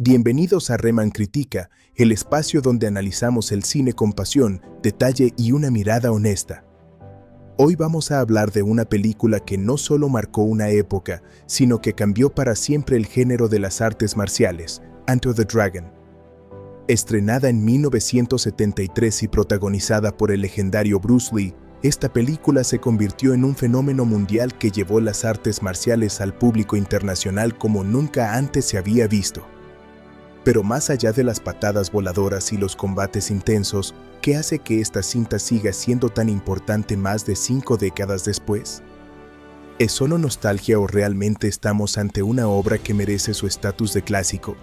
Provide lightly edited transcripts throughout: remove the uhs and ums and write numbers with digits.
Bienvenidos a Reman Critica, el espacio donde analizamos el cine con pasión, detalle y una mirada honesta. Hoy vamos a hablar de una película que no solo marcó una época, sino que cambió para siempre el género de las artes marciales, Enter the Dragon. Estrenada en 1973 y protagonizada por el legendario Bruce Lee, esta película se convirtió en un fenómeno mundial que llevó las artes marciales al público internacional como nunca antes se había visto. Pero más allá de las patadas voladoras y los combates intensos, ¿qué hace que esta cinta siga siendo tan importante más de 5 décadas después? ¿Es solo nostalgia o realmente estamos ante una obra que merece su estatus de clásico?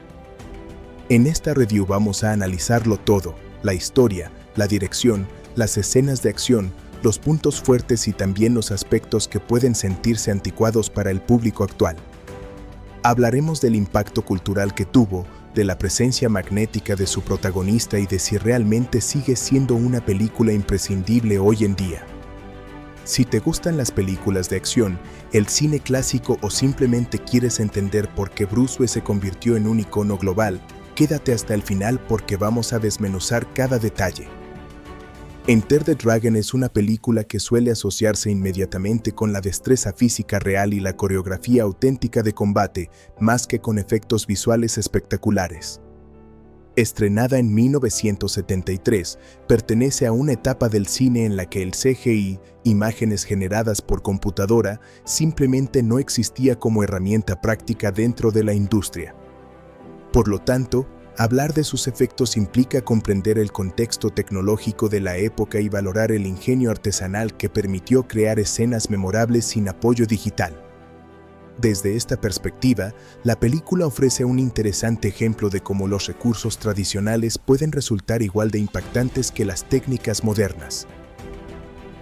En esta review vamos a analizarlo todo: la historia, la dirección, las escenas de acción, los puntos fuertes y también los aspectos que pueden sentirse anticuados para el público actual. Hablaremos del impacto cultural que tuvo, de la presencia magnética de su protagonista y de si realmente sigue siendo una película imprescindible hoy en día. Si te gustan las películas de acción, el cine clásico o simplemente quieres entender por qué Bruce Lee se convirtió en un icono global, quédate hasta el final porque vamos a desmenuzar cada detalle. Enter the Dragon es una película que suele asociarse inmediatamente con la destreza física real y la coreografía auténtica de combate, más que con efectos visuales espectaculares. Estrenada en 1973, pertenece a una etapa del cine en la que el CGI, imágenes generadas por computadora, simplemente no existía como herramienta práctica dentro de la industria. Por lo tanto, hablar de sus efectos implica comprender el contexto tecnológico de la época y valorar el ingenio artesanal que permitió crear escenas memorables sin apoyo digital. Desde esta perspectiva, la película ofrece un interesante ejemplo de cómo los recursos tradicionales pueden resultar igual de impactantes que las técnicas modernas.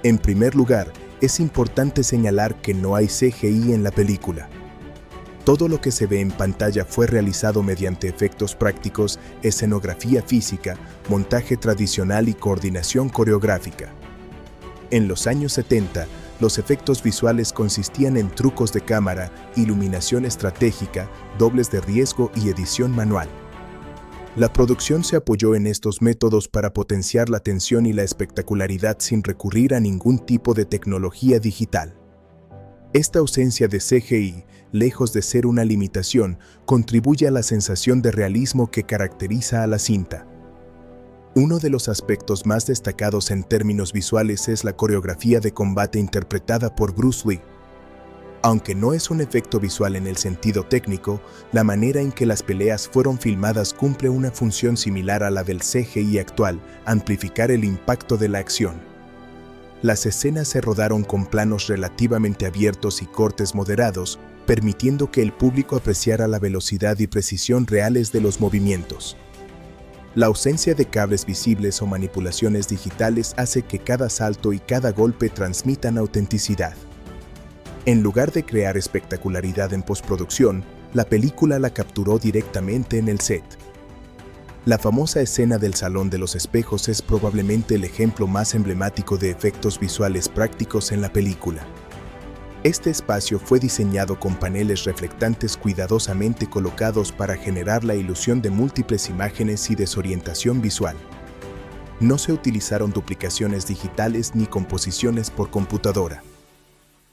En primer lugar, es importante señalar que no hay CGI en la película. Todo lo que se ve en pantalla fue realizado mediante efectos prácticos, escenografía física, montaje tradicional y coordinación coreográfica. En los años 70, los efectos visuales consistían en trucos de cámara, iluminación estratégica, dobles de riesgo y edición manual. La producción se apoyó en estos métodos para potenciar la tensión y la espectacularidad sin recurrir a ningún tipo de tecnología digital. Esta ausencia de CGI, lejos de ser una limitación, contribuye a la sensación de realismo que caracteriza a la cinta. Uno de los aspectos más destacados en términos visuales es la coreografía de combate interpretada por Bruce Lee. Aunque no es un efecto visual en el sentido técnico, la manera en que las peleas fueron filmadas cumple una función similar a la del CGI actual: amplificar el impacto de la acción. Las escenas se rodaron con planos relativamente abiertos y cortes moderados, permitiendo que el público apreciara la velocidad y precisión reales de los movimientos. La ausencia de cables visibles o manipulaciones digitales hace que cada salto y cada golpe transmitan autenticidad. En lugar de crear espectacularidad en postproducción, la película la capturó directamente en el set. La famosa escena del Salón de los Espejos es probablemente el ejemplo más emblemático de efectos visuales prácticos en la película. Este espacio fue diseñado con paneles reflectantes cuidadosamente colocados para generar la ilusión de múltiples imágenes y desorientación visual. No se utilizaron duplicaciones digitales ni composiciones por computadora.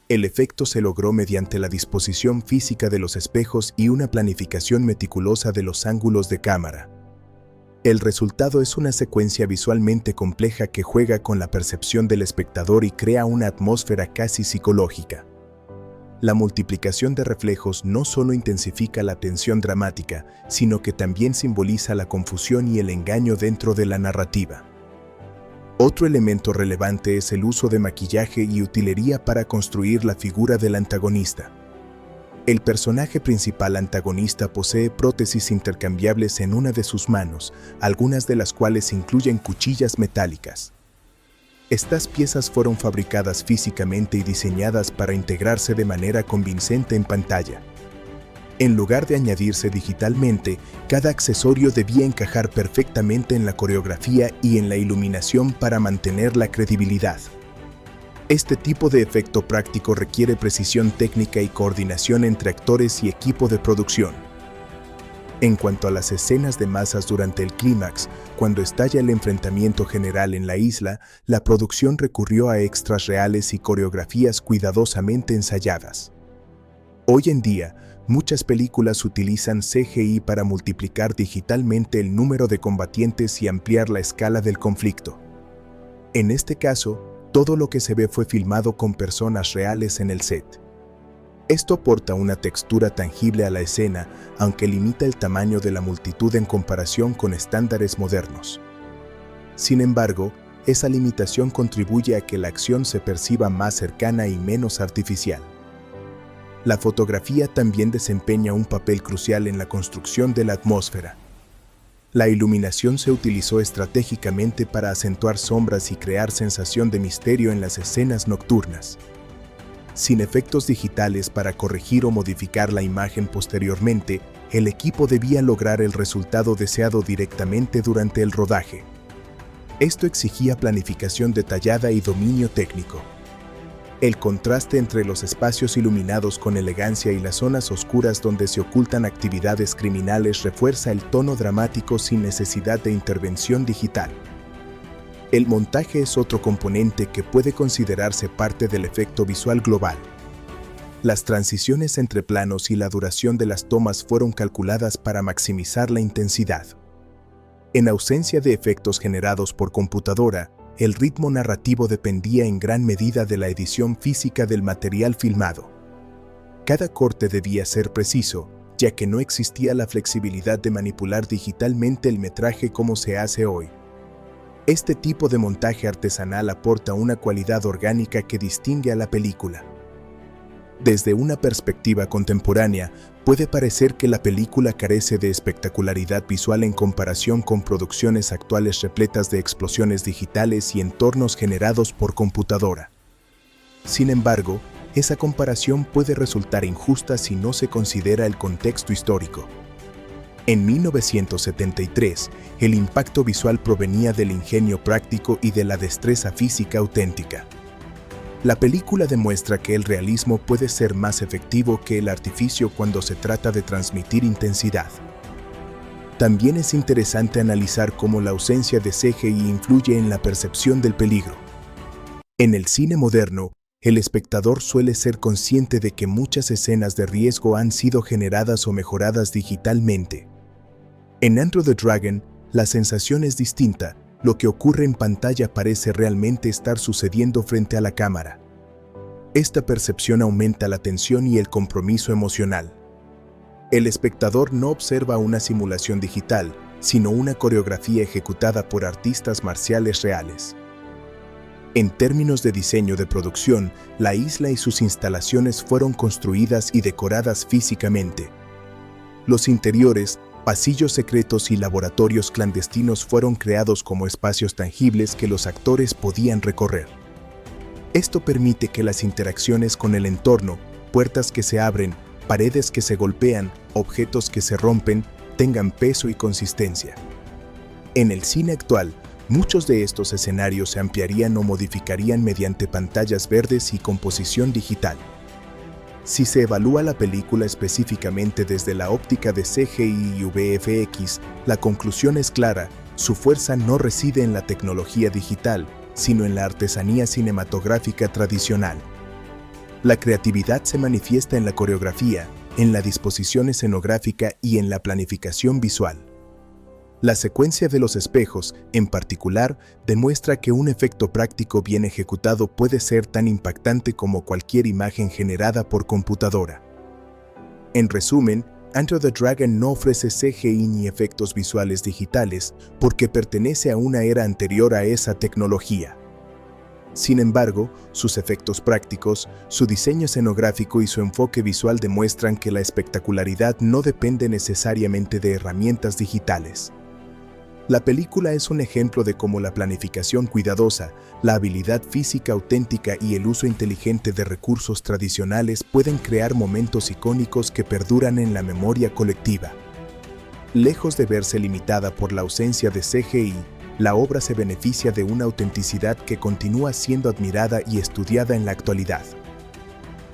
El efecto se logró mediante la disposición física de los espejos y una planificación meticulosa de los ángulos de cámara. El resultado es una secuencia visualmente compleja que juega con la percepción del espectador y crea una atmósfera casi psicológica. La multiplicación de reflejos no solo intensifica la tensión dramática, sino que también simboliza la confusión y el engaño dentro de la narrativa. Otro elemento relevante es el uso de maquillaje y utilería para construir la figura del antagonista. El personaje principal antagonista posee prótesis intercambiables en una de sus manos, algunas de las cuales incluyen cuchillas metálicas. Estas piezas fueron fabricadas físicamente y diseñadas para integrarse de manera convincente en pantalla. En lugar de añadirse digitalmente, cada accesorio debía encajar perfectamente en la coreografía y en la iluminación para mantener la credibilidad. Este tipo de efecto práctico requiere precisión técnica y coordinación entre actores y equipo de producción. En cuanto a las escenas de masas durante el clímax, cuando estalla el enfrentamiento general en la isla, la producción recurrió a extras reales y coreografías cuidadosamente ensayadas. Hoy en día, muchas películas utilizan CGI para multiplicar digitalmente el número de combatientes y ampliar la escala del conflicto. En este caso, todo lo que se ve fue filmado con personas reales en el set. Esto aporta una textura tangible a la escena, aunque limita el tamaño de la multitud en comparación con estándares modernos. Sin embargo, esa limitación contribuye a que la acción se perciba más cercana y menos artificial. La fotografía también desempeña un papel crucial en la construcción de la atmósfera. La iluminación se utilizó estratégicamente para acentuar sombras y crear sensación de misterio en las escenas nocturnas. Sin efectos digitales para corregir o modificar la imagen posteriormente, el equipo debía lograr el resultado deseado directamente durante el rodaje. Esto exigía planificación detallada y dominio técnico. El contraste entre los espacios iluminados con elegancia y las zonas oscuras donde se ocultan actividades criminales refuerza el tono dramático sin necesidad de intervención digital. El montaje es otro componente que puede considerarse parte del efecto visual global. Las transiciones entre planos y la duración de las tomas fueron calculadas para maximizar la intensidad. En ausencia de efectos generados por computadora, el ritmo narrativo dependía en gran medida de la edición física del material filmado. Cada corte debía ser preciso, ya que no existía la flexibilidad de manipular digitalmente el metraje como se hace hoy. Este tipo de montaje artesanal aporta una cualidad orgánica que distingue a la película. Desde una perspectiva contemporánea, puede parecer que la película carece de espectacularidad visual en comparación con producciones actuales repletas de explosiones digitales y entornos generados por computadora. Sin embargo, esa comparación puede resultar injusta si no se considera el contexto histórico. En 1973, el impacto visual provenía del ingenio práctico y de la destreza física auténtica. La película demuestra que el realismo puede ser más efectivo que el artificio cuando se trata de transmitir intensidad. También es interesante analizar cómo la ausencia de CGI influye en la percepción del peligro. En el cine moderno, el espectador suele ser consciente de que muchas escenas de riesgo han sido generadas o mejoradas digitalmente. En Enter the Dragon, la sensación es distinta. Lo que ocurre en pantalla parece realmente estar sucediendo frente a la cámara. Esta percepción aumenta la tensión y el compromiso emocional. El espectador no observa una simulación digital, sino una coreografía ejecutada por artistas marciales reales. En términos de diseño de producción, la isla y sus instalaciones fueron construidas y decoradas físicamente. Los interiores, pasillos secretos y laboratorios clandestinos fueron creados como espacios tangibles que los actores podían recorrer. Esto permite que las interacciones con el entorno, puertas que se abren, paredes que se golpean, objetos que se rompen, tengan peso y consistencia. En el cine actual, muchos de estos escenarios se ampliarían o modificarían mediante pantallas verdes y composición digital. Si se evalúa la película específicamente desde la óptica de CGI y VFX, la conclusión es clara: su fuerza no reside en la tecnología digital, sino en la artesanía cinematográfica tradicional. La creatividad se manifiesta en la coreografía, en la disposición escenográfica y en la planificación visual. La secuencia de los espejos, en particular, demuestra que un efecto práctico bien ejecutado puede ser tan impactante como cualquier imagen generada por computadora. En resumen, Enter the Dragon no ofrece CGI ni efectos visuales digitales porque pertenece a una era anterior a esa tecnología. Sin embargo, sus efectos prácticos, su diseño escenográfico y su enfoque visual demuestran que la espectacularidad no depende necesariamente de herramientas digitales. La película es un ejemplo de cómo la planificación cuidadosa, la habilidad física auténtica y el uso inteligente de recursos tradicionales pueden crear momentos icónicos que perduran en la memoria colectiva. Lejos de verse limitada por la ausencia de CGI, la obra se beneficia de una autenticidad que continúa siendo admirada y estudiada en la actualidad.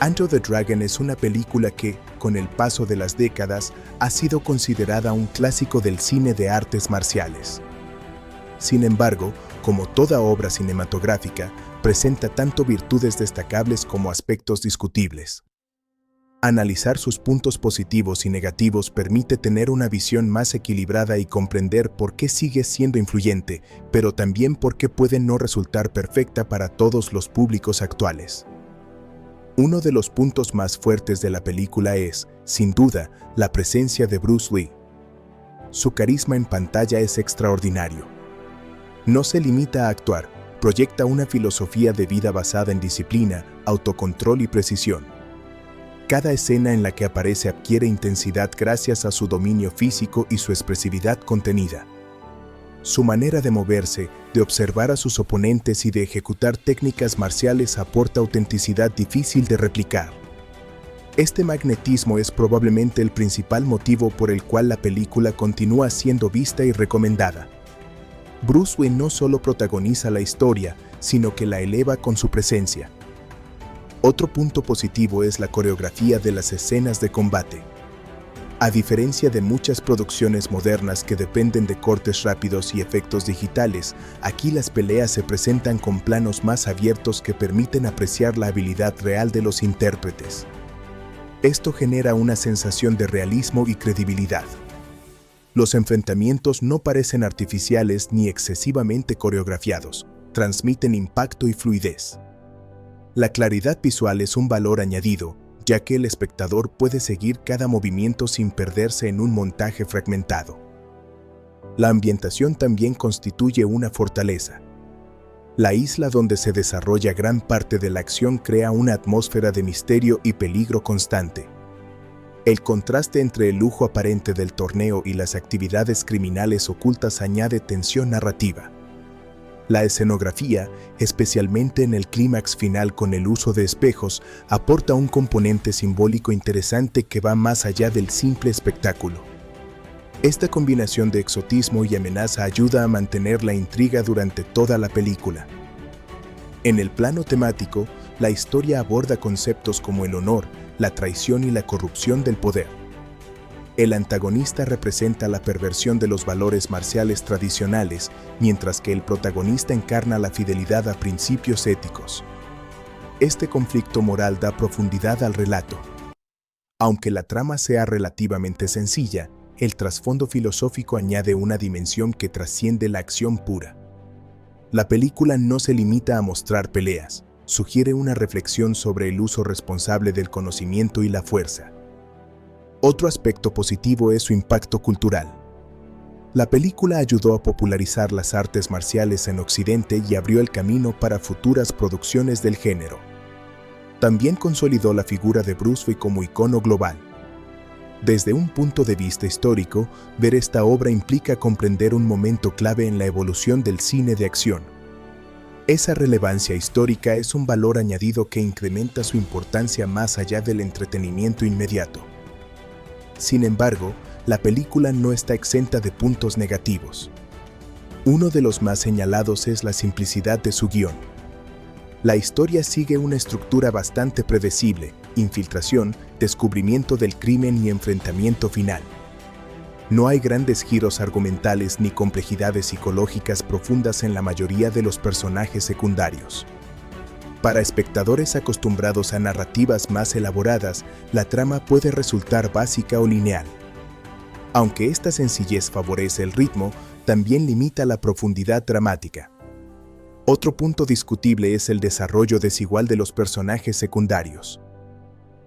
Enter the Dragon es una película que, con el paso de las décadas, ha sido considerada un clásico del cine de artes marciales. Sin embargo, como toda obra cinematográfica, presenta tanto virtudes destacables como aspectos discutibles. Analizar sus puntos positivos y negativos permite tener una visión más equilibrada y comprender por qué sigue siendo influyente, pero también por qué puede no resultar perfecta para todos los públicos actuales. Uno de los puntos más fuertes de la película es, sin duda, la presencia de Bruce Lee. Su carisma en pantalla es extraordinario. No se limita a actuar, proyecta una filosofía de vida basada en disciplina, autocontrol y precisión. Cada escena en la que aparece adquiere intensidad gracias a su dominio físico y su expresividad contenida. Su manera de moverse, de observar a sus oponentes y de ejecutar técnicas marciales aporta autenticidad difícil de replicar. Este magnetismo es probablemente el principal motivo por el cual la película continúa siendo vista y recomendada. Bruce Lee no solo protagoniza la historia, sino que la eleva con su presencia. Otro punto positivo es la coreografía de las escenas de combate. A diferencia de muchas producciones modernas que dependen de cortes rápidos y efectos digitales, aquí las peleas se presentan con planos más abiertos que permiten apreciar la habilidad real de los intérpretes. Esto genera una sensación de realismo y credibilidad. Los enfrentamientos no parecen artificiales ni excesivamente coreografiados, transmiten impacto y fluidez. La claridad visual es un valor añadido, ya que el espectador puede seguir cada movimiento sin perderse en un montaje fragmentado. La ambientación también constituye una fortaleza. La isla donde se desarrolla gran parte de la acción crea una atmósfera de misterio y peligro constante. El contraste entre el lujo aparente del torneo y las actividades criminales ocultas añade tensión narrativa. La escenografía, especialmente en el clímax final con el uso de espejos, aporta un componente simbólico interesante que va más allá del simple espectáculo. Esta combinación de exotismo y amenaza ayuda a mantener la intriga durante toda la película. En el plano temático, la historia aborda conceptos como el honor, la traición y la corrupción del poder. El antagonista representa la perversión de los valores marciales tradicionales, mientras que el protagonista encarna la fidelidad a principios éticos. Este conflicto moral da profundidad al relato. Aunque la trama sea relativamente sencilla, el trasfondo filosófico añade una dimensión que trasciende la acción pura. La película no se limita a mostrar peleas, sugiere una reflexión sobre el uso responsable del conocimiento y la fuerza. Otro aspecto positivo es su impacto cultural. La película ayudó a popularizar las artes marciales en Occidente y abrió el camino para futuras producciones del género. También consolidó la figura de Bruce Lee como icono global. Desde un punto de vista histórico, ver esta obra implica comprender un momento clave en la evolución del cine de acción. Esa relevancia histórica es un valor añadido que incrementa su importancia más allá del entretenimiento inmediato. Sin embargo, la película no está exenta de puntos negativos. Uno de los más señalados es la simplicidad de su guión. La historia sigue una estructura bastante predecible: infiltración, descubrimiento del crimen y enfrentamiento final. No hay grandes giros argumentales ni complejidades psicológicas profundas en la mayoría de los personajes secundarios. Para espectadores acostumbrados a narrativas más elaboradas, la trama puede resultar básica o lineal. Aunque esta sencillez favorece el ritmo, también limita la profundidad dramática. Otro punto discutible es el desarrollo desigual de los personajes secundarios.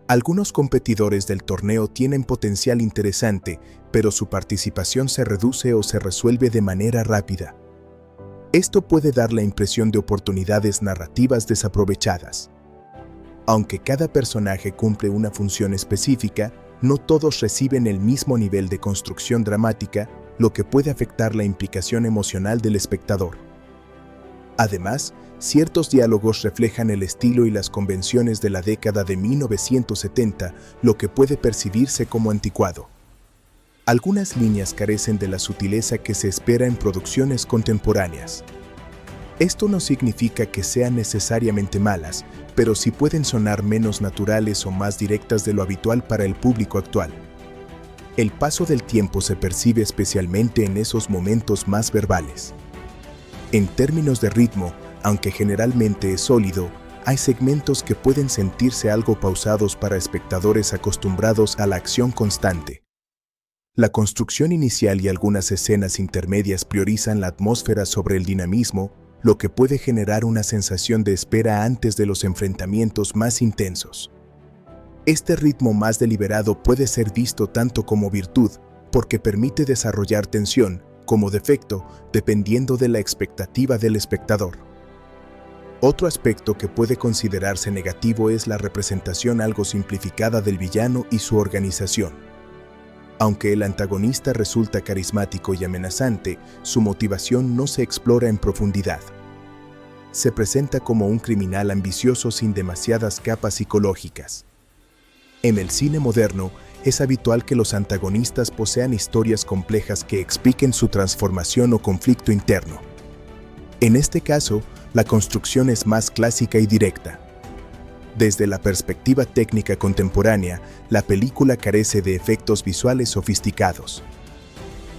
Algunos competidores del torneo tienen potencial interesante, pero su participación se reduce o se resuelve de manera rápida. Esto puede dar la impresión de oportunidades narrativas desaprovechadas. Aunque cada personaje cumple una función específica, no todos reciben el mismo nivel de construcción dramática, lo que puede afectar la implicación emocional del espectador. Además, ciertos diálogos reflejan el estilo y las convenciones de la década de 1970, lo que puede percibirse como anticuado. Algunas líneas carecen de la sutileza que se espera en producciones contemporáneas. Esto no significa que sean necesariamente malas, pero sí pueden sonar menos naturales o más directas de lo habitual para el público actual. El paso del tiempo se percibe especialmente en esos momentos más verbales. En términos de ritmo, aunque generalmente es sólido, hay segmentos que pueden sentirse algo pausados para espectadores acostumbrados a la acción constante. La construcción inicial y algunas escenas intermedias priorizan la atmósfera sobre el dinamismo, lo que puede generar una sensación de espera antes de los enfrentamientos más intensos. Este ritmo más deliberado puede ser visto tanto como virtud, porque permite desarrollar tensión, como defecto, dependiendo de la expectativa del espectador. Otro aspecto que puede considerarse negativo es la representación algo simplificada del villano y su organización. Aunque el antagonista resulta carismático y amenazante, su motivación no se explora en profundidad. Se presenta como un criminal ambicioso sin demasiadas capas psicológicas. En el cine moderno, es habitual que los antagonistas posean historias complejas que expliquen su transformación o conflicto interno. En este caso, la construcción es más clásica y directa. Desde la perspectiva técnica contemporánea, la película carece de efectos visuales sofisticados.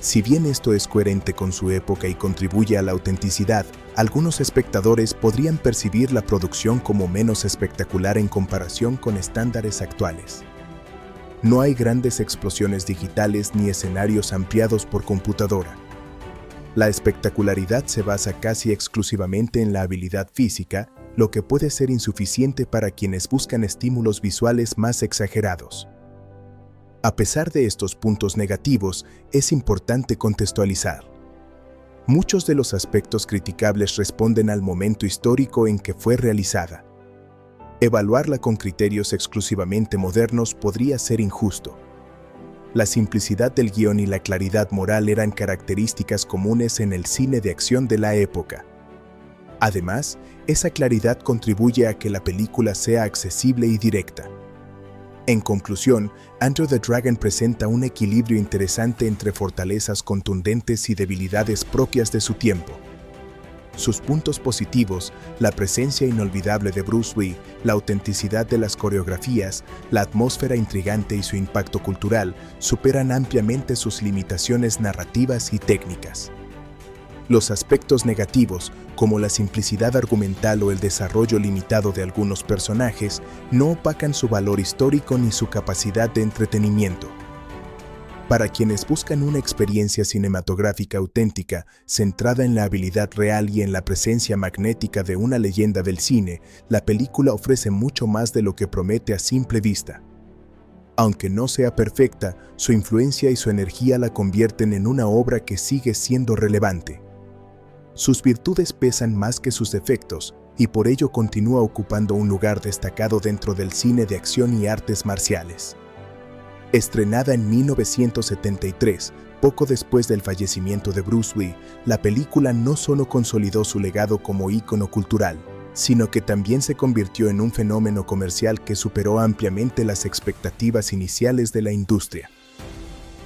Si bien esto es coherente con su época y contribuye a la autenticidad, algunos espectadores podrían percibir la producción como menos espectacular en comparación con estándares actuales. No hay grandes explosiones digitales ni escenarios ampliados por computadora. La espectacularidad se basa casi exclusivamente en la habilidad física, lo que puede ser insuficiente para quienes buscan estímulos visuales más exagerados. A pesar de estos puntos negativos, es importante contextualizar. Muchos de los aspectos criticables responden al momento histórico en que fue realizada. Evaluarla con criterios exclusivamente modernos podría ser injusto. La simplicidad del guión y la claridad moral eran características comunes en el cine de acción de la época. Además, esa claridad contribuye a que la película sea accesible y directa. En conclusión, Enter the Dragon presenta un equilibrio interesante entre fortalezas contundentes y debilidades propias de su tiempo. Sus puntos positivos, la presencia inolvidable de Bruce Lee, la autenticidad de las coreografías, la atmósfera intrigante y su impacto cultural, superan ampliamente sus limitaciones narrativas y técnicas. Los aspectos negativos, como la simplicidad argumental o el desarrollo limitado de algunos personajes, no opacan su valor histórico ni su capacidad de entretenimiento. Para quienes buscan una experiencia cinematográfica auténtica, centrada en la habilidad real y en la presencia magnética de una leyenda del cine, la película ofrece mucho más de lo que promete a simple vista. Aunque no sea perfecta, su influencia y su energía la convierten en una obra que sigue siendo relevante. Sus virtudes pesan más que sus defectos, y por ello continúa ocupando un lugar destacado dentro del cine de acción y artes marciales. Estrenada en 1973, poco después del fallecimiento de Bruce Lee, la película no solo consolidó su legado como ícono cultural, sino que también se convirtió en un fenómeno comercial que superó ampliamente las expectativas iniciales de la industria.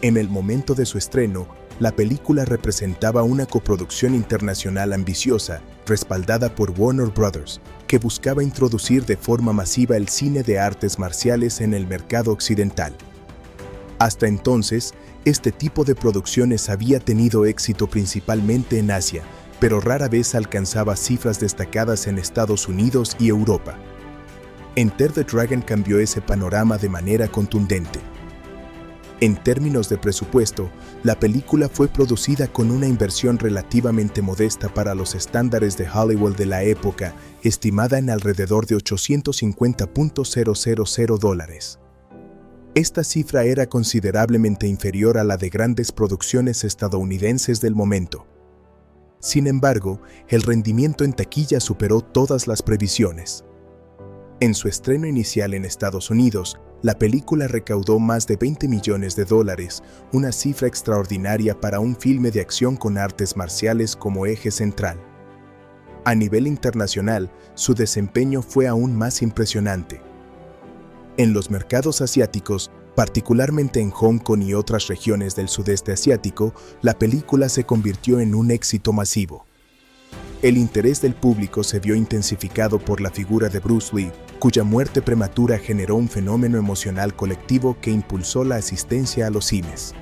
En el momento de su estreno, la película representaba una coproducción internacional ambiciosa, respaldada por Warner Bros., que buscaba introducir de forma masiva el cine de artes marciales en el mercado occidental. Hasta entonces, este tipo de producciones había tenido éxito principalmente en Asia, pero rara vez alcanzaba cifras destacadas en Estados Unidos y Europa. Enter the Dragon cambió ese panorama de manera contundente. En términos de presupuesto, la película fue producida con una inversión relativamente modesta para los estándares de Hollywood de la época, estimada en alrededor de $850,000. Esta cifra era considerablemente inferior a la de grandes producciones estadounidenses del momento. Sin embargo, el rendimiento en taquilla superó todas las previsiones. En su estreno inicial en Estados Unidos, la película recaudó más de $20 millones, una cifra extraordinaria para un filme de acción con artes marciales como eje central. A nivel internacional, su desempeño fue aún más impresionante. En los mercados asiáticos, particularmente en Hong Kong y otras regiones del sudeste asiático, la película se convirtió en un éxito masivo. El interés del público se vio intensificado por la figura de Bruce Lee, cuya muerte prematura generó un fenómeno emocional colectivo que impulsó la asistencia a los cines.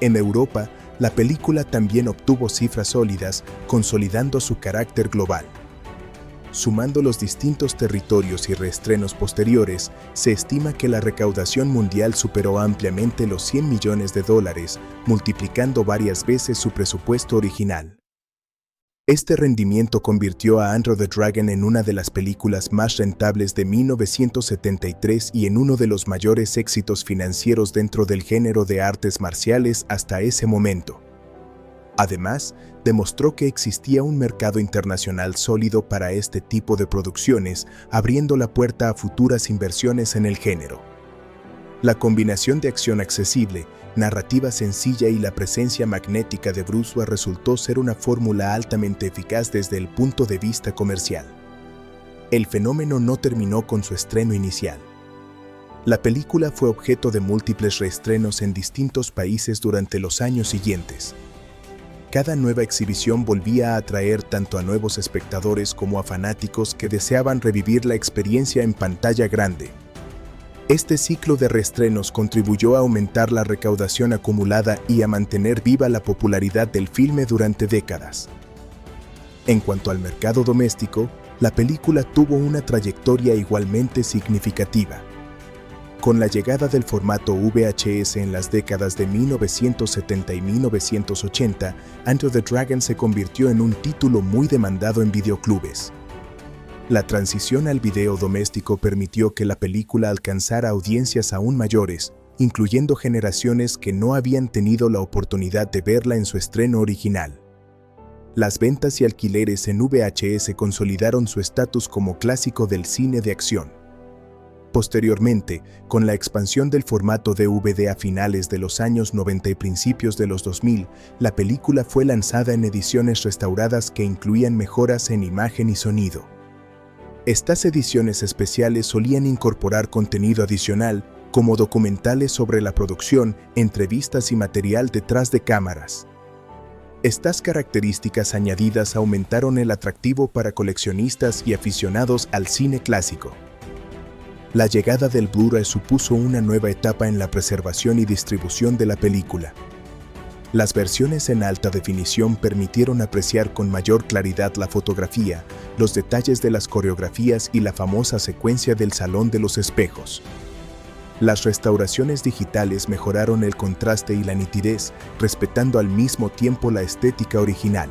En Europa, la película también obtuvo cifras sólidas, consolidando su carácter global. Sumando los distintos territorios y reestrenos posteriores, se estima que la recaudación mundial superó ampliamente los $100 millones, multiplicando varias veces su presupuesto original. Este rendimiento convirtió a Enter the Dragon en una de las películas más rentables de 1973 y en uno de los mayores éxitos financieros dentro del género de artes marciales hasta ese momento. Además, demostró que existía un mercado internacional sólido para este tipo de producciones, abriendo la puerta a futuras inversiones en el género. La combinación de acción accesible, narrativa sencilla y la presencia magnética de Bruce Lee resultó ser una fórmula altamente eficaz desde el punto de vista comercial. El fenómeno no terminó con su estreno inicial. La película fue objeto de múltiples reestrenos en distintos países durante los años siguientes. Cada nueva exhibición volvía a atraer tanto a nuevos espectadores como a fanáticos que deseaban revivir la experiencia en pantalla grande. Este ciclo de reestrenos contribuyó a aumentar la recaudación acumulada y a mantener viva la popularidad del filme durante décadas. En cuanto al mercado doméstico, la película tuvo una trayectoria igualmente significativa. Con la llegada del formato VHS en las décadas de 1970 y 1980, Enter the Dragon se convirtió en un título muy demandado en videoclubes. La transición al video doméstico permitió que la película alcanzara audiencias aún mayores, incluyendo generaciones que no habían tenido la oportunidad de verla en su estreno original. Las ventas y alquileres en VHS consolidaron su estatus como clásico del cine de acción. Posteriormente, con la expansión del formato DVD a finales de los años 90 y principios de los 2000, la película fue lanzada en ediciones restauradas que incluían mejoras en imagen y sonido. Estas ediciones especiales solían incorporar contenido adicional, como documentales sobre la producción, entrevistas y material detrás de cámaras. Estas características añadidas aumentaron el atractivo para coleccionistas y aficionados al cine clásico. La llegada del Blu-ray supuso una nueva etapa en la preservación y distribución de la película. Las versiones en alta definición permitieron apreciar con mayor claridad la fotografía, los detalles de las coreografías y la famosa secuencia del Salón de los Espejos. Las restauraciones digitales mejoraron el contraste y la nitidez, respetando al mismo tiempo la estética original.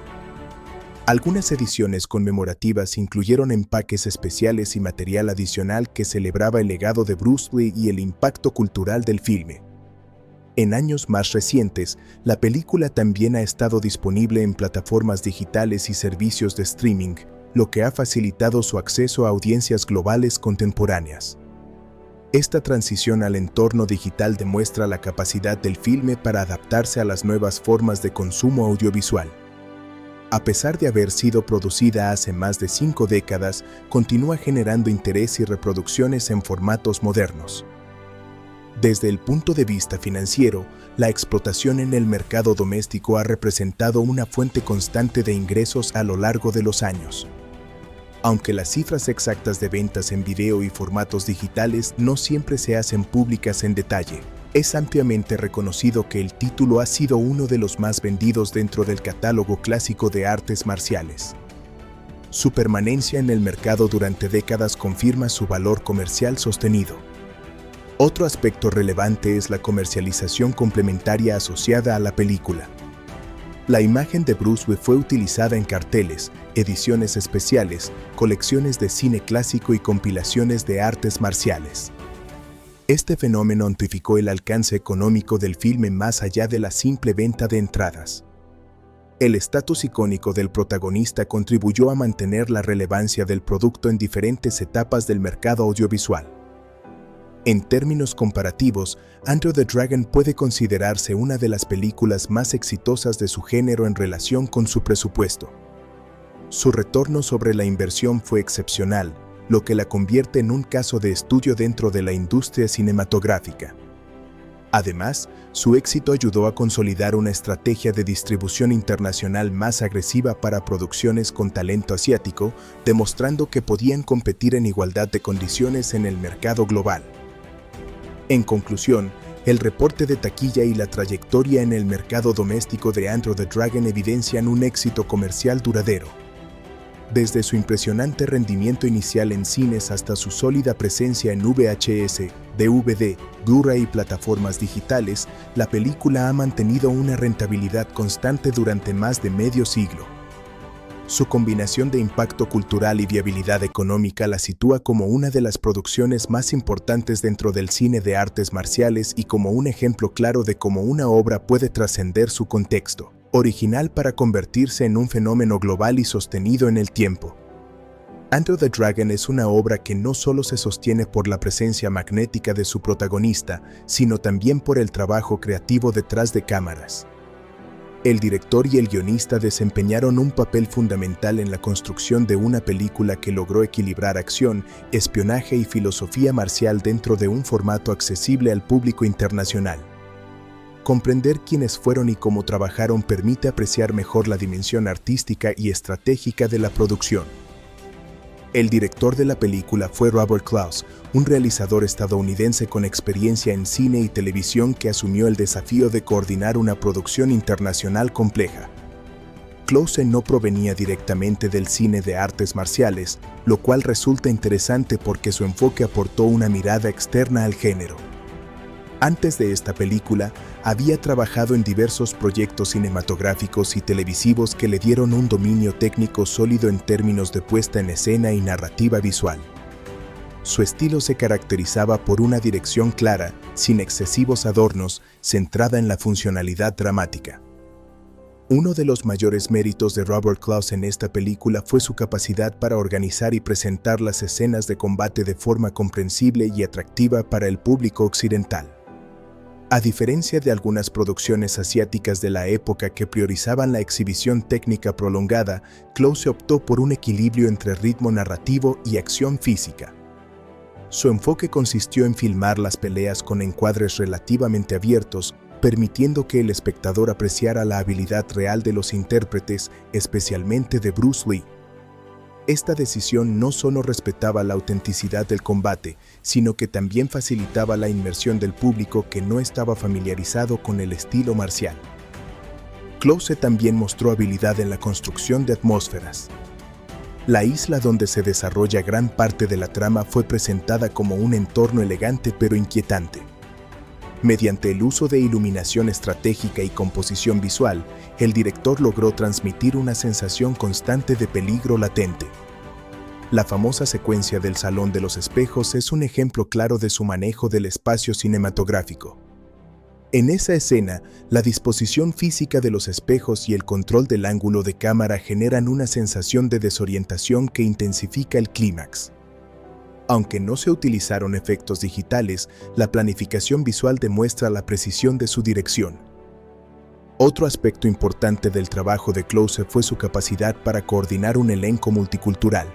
Algunas ediciones conmemorativas incluyeron empaques especiales y material adicional que celebraba el legado de Bruce Lee y el impacto cultural del filme. En años más recientes, la película también ha estado disponible en plataformas digitales y servicios de streaming, lo que ha facilitado su acceso a audiencias globales contemporáneas. Esta transición al entorno digital demuestra la capacidad del filme para adaptarse a las nuevas formas de consumo audiovisual. A pesar de haber sido producida hace más de 5 décadas, continúa generando interés y reproducciones en formatos modernos. Desde el punto de vista financiero, la explotación en el mercado doméstico ha representado una fuente constante de ingresos a lo largo de los años. Aunque las cifras exactas de ventas en video y formatos digitales no siempre se hacen públicas en detalle, es ampliamente reconocido que el título ha sido uno de los más vendidos dentro del catálogo clásico de artes marciales. Su permanencia en el mercado durante décadas confirma su valor comercial sostenido. Otro aspecto relevante es la comercialización complementaria asociada a la película. La imagen de Bruce Lee fue utilizada en carteles, ediciones especiales, colecciones de cine clásico y compilaciones de artes marciales. Este fenómeno amplificó el alcance económico del filme más allá de la simple venta de entradas. El estatus icónico del protagonista contribuyó a mantener la relevancia del producto en diferentes etapas del mercado audiovisual. En términos comparativos, Enter the Dragon puede considerarse una de las películas más exitosas de su género en relación con su presupuesto. Su retorno sobre la inversión fue excepcional, lo que la convierte en un caso de estudio dentro de la industria cinematográfica. Además, su éxito ayudó a consolidar una estrategia de distribución internacional más agresiva para producciones con talento asiático, demostrando que podían competir en igualdad de condiciones en el mercado global. En conclusión, el reporte de taquilla y la trayectoria en el mercado doméstico de Enter the Dragon evidencian un éxito comercial duradero. Desde su impresionante rendimiento inicial en cines hasta su sólida presencia en VHS, DVD, Blu-ray y plataformas digitales, la película ha mantenido una rentabilidad constante durante más de medio siglo. Su combinación de impacto cultural y viabilidad económica la sitúa como una de las producciones más importantes dentro del cine de artes marciales y como un ejemplo claro de cómo una obra puede trascender su contexto original para convertirse en un fenómeno global y sostenido en el tiempo. Enter the Dragon es una obra que no solo se sostiene por la presencia magnética de su protagonista, sino también por el trabajo creativo detrás de cámaras. El director y el guionista desempeñaron un papel fundamental en la construcción de una película que logró equilibrar acción, espionaje y filosofía marcial dentro de un formato accesible al público internacional. Comprender quiénes fueron y cómo trabajaron permite apreciar mejor la dimensión artística y estratégica de la producción. El director de la película fue Robert Clouse, un realizador estadounidense con experiencia en cine y televisión que asumió el desafío de coordinar una producción internacional compleja. Clouse no provenía directamente del cine de artes marciales, lo cual resulta interesante porque su enfoque aportó una mirada externa al género. Antes de esta película, había trabajado en diversos proyectos cinematográficos y televisivos que le dieron un dominio técnico sólido en términos de puesta en escena y narrativa visual. Su estilo se caracterizaba por una dirección clara, sin excesivos adornos, centrada en la funcionalidad dramática. Uno de los mayores méritos de Robert Clouse en esta película fue su capacidad para organizar y presentar las escenas de combate de forma comprensible y atractiva para el público occidental. A diferencia de algunas producciones asiáticas de la época que priorizaban la exhibición técnica prolongada, Clouse optó por un equilibrio entre ritmo narrativo y acción física. Su enfoque consistió en filmar las peleas con encuadres relativamente abiertos, permitiendo que el espectador apreciara la habilidad real de los intérpretes, especialmente de Bruce Lee. Esta decisión no solo respetaba la autenticidad del combate, sino que también facilitaba la inmersión del público que no estaba familiarizado con el estilo marcial. Clouse también mostró habilidad en la construcción de atmósferas. La isla donde se desarrolla gran parte de la trama fue presentada como un entorno elegante pero inquietante. Mediante el uso de iluminación estratégica y composición visual, el director logró transmitir una sensación constante de peligro latente. La famosa secuencia del Salón de los Espejos es un ejemplo claro de su manejo del espacio cinematográfico. En esa escena, la disposición física de los espejos y el control del ángulo de cámara generan una sensación de desorientación que intensifica el clímax. Aunque no se utilizaron efectos digitales, la planificación visual demuestra la precisión de su dirección. Otro aspecto importante del trabajo de Clouse fue su capacidad para coordinar un elenco multicultural.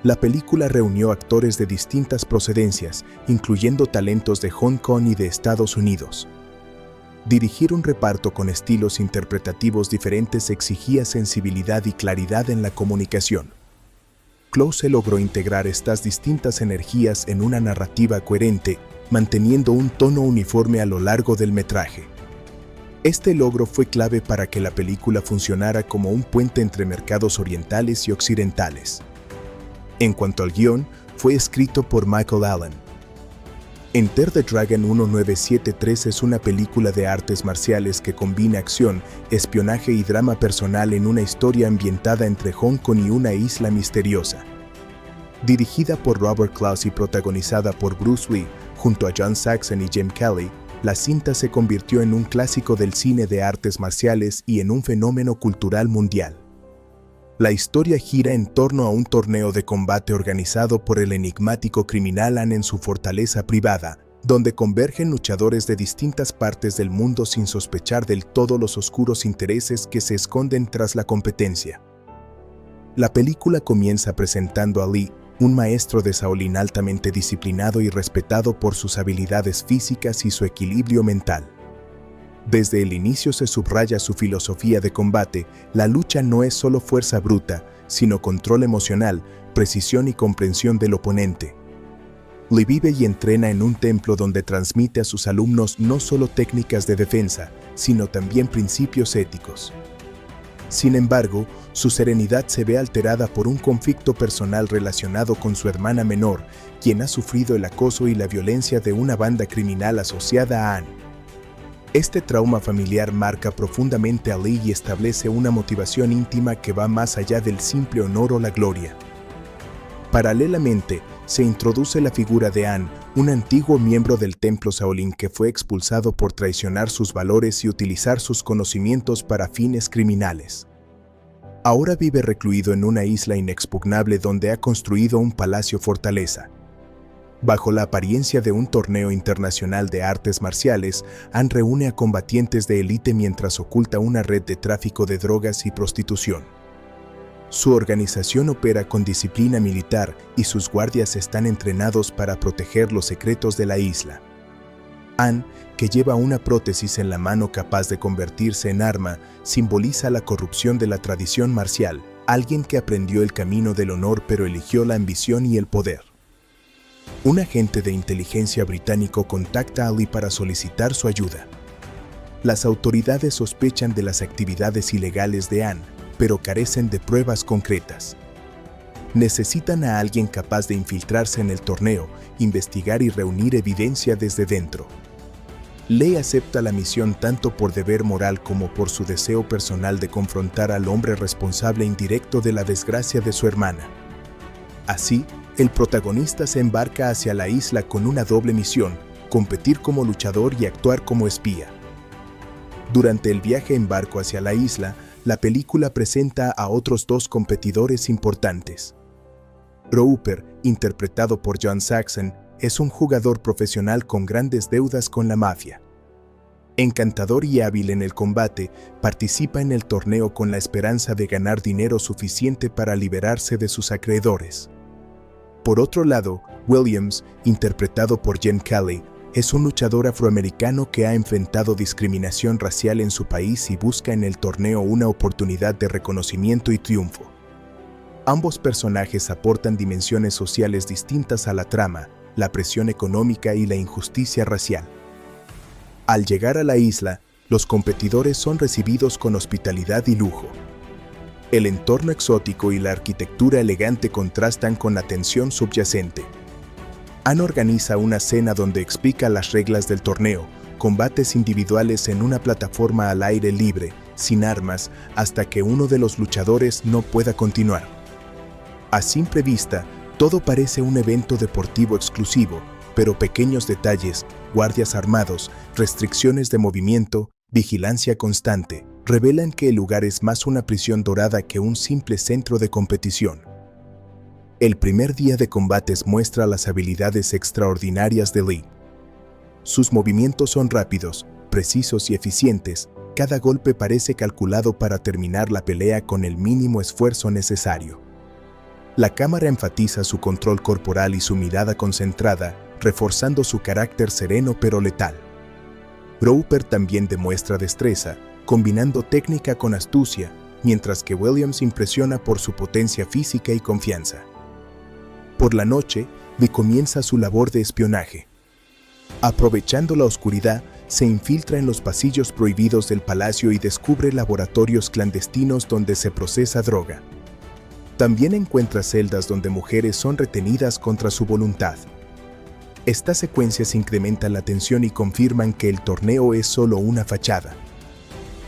La película reunió actores de distintas procedencias, incluyendo talentos de Hong Kong y de Estados Unidos. Dirigir un reparto con estilos interpretativos diferentes exigía sensibilidad y claridad en la comunicación. Clouse logró integrar estas distintas energías en una narrativa coherente, manteniendo un tono uniforme a lo largo del metraje. Este logro fue clave para que la película funcionara como un puente entre mercados orientales y occidentales. En cuanto al guión, fue escrito por Michael Allen. Enter the Dragon 1973 es una película de artes marciales que combina acción, espionaje y drama personal en una historia ambientada entre Hong Kong y una isla misteriosa. Dirigida por Robert Clouse y protagonizada por Bruce Lee, junto a John Saxon y Jim Kelly, la cinta se convirtió en un clásico del cine de artes marciales y en un fenómeno cultural mundial. La historia gira en torno a un torneo de combate organizado por el enigmático criminal An en su fortaleza privada, donde convergen luchadores de distintas partes del mundo sin sospechar del todo los oscuros intereses que se esconden tras la competencia. La película comienza presentando a Lee, un maestro de Shaolin altamente disciplinado y respetado por sus habilidades físicas y su equilibrio mental. Desde el inicio se subraya su filosofía de combate: la lucha no es solo fuerza bruta, sino control emocional, precisión y comprensión del oponente. Lee vive y entrena en un templo donde transmite a sus alumnos no solo técnicas de defensa, sino también principios éticos. Sin embargo, su serenidad se ve alterada por un conflicto personal relacionado con su hermana menor, quien ha sufrido el acoso y la violencia de una banda criminal asociada a Ann. Este trauma familiar marca profundamente a Lee y establece una motivación íntima que va más allá del simple honor o la gloria. Paralelamente, se introduce la figura de Ann, un antiguo miembro del templo Shaolin que fue expulsado por traicionar sus valores y utilizar sus conocimientos para fines criminales. Ahora vive recluido en una isla inexpugnable donde ha construido un palacio fortaleza. Bajo la apariencia de un torneo internacional de artes marciales, Ann reúne a combatientes de élite mientras oculta una red de tráfico de drogas y prostitución. Su organización opera con disciplina militar y sus guardias están entrenados para proteger los secretos de la isla. Ann, que lleva una prótesis en la mano capaz de convertirse en arma, simboliza la corrupción de la tradición marcial, alguien que aprendió el camino del honor pero eligió la ambición y el poder. Un agente de inteligencia británico contacta a Lee para solicitar su ayuda. Las autoridades sospechan de las actividades ilegales de Ann, pero carecen de pruebas concretas. Necesitan a alguien capaz de infiltrarse en el torneo, investigar y reunir evidencia desde dentro. Lee acepta la misión tanto por deber moral como por su deseo personal de confrontar al hombre responsable indirecto de la desgracia de su hermana. Así, el protagonista se embarca hacia la isla con una doble misión: competir como luchador y actuar como espía. Durante el viaje en barco hacia la isla, la película presenta a otros dos competidores importantes. Roper, interpretado por John Saxon, es un jugador profesional con grandes deudas con la mafia. Encantador y hábil en el combate, participa en el torneo con la esperanza de ganar dinero suficiente para liberarse de sus acreedores. Por otro lado, Williams, interpretado por Jen Kelly, es un luchador afroamericano que ha enfrentado discriminación racial en su país y busca en el torneo una oportunidad de reconocimiento y triunfo. Ambos personajes aportan dimensiones sociales distintas a la trama, la presión económica y la injusticia racial. Al llegar a la isla, los competidores son recibidos con hospitalidad y lujo. El entorno exótico y la arquitectura elegante contrastan con la tensión subyacente. Ann organiza una cena donde explica las reglas del torneo: combates individuales en una plataforma al aire libre, sin armas, hasta que uno de los luchadores no pueda continuar. A simple vista, todo parece un evento deportivo exclusivo, pero pequeños detalles, guardias armados, restricciones de movimiento, vigilancia constante, revelan que el lugar es más una prisión dorada que un simple centro de competición. El primer día de combates muestra las habilidades extraordinarias de Lee. Sus movimientos son rápidos, precisos y eficientes. Cada golpe parece calculado para terminar la pelea con el mínimo esfuerzo necesario. La cámara enfatiza su control corporal y su mirada concentrada, reforzando su carácter sereno pero letal. Roper también demuestra destreza, combinando técnica con astucia, mientras que Williams impresiona por su potencia física y confianza. Por la noche, Lee comienza su labor de espionaje. Aprovechando la oscuridad, se infiltra en los pasillos prohibidos del palacio y descubre laboratorios clandestinos donde se procesa droga. También encuentra celdas donde mujeres son retenidas contra su voluntad. Estas secuencias incrementan la tensión y confirman que el torneo es solo una fachada.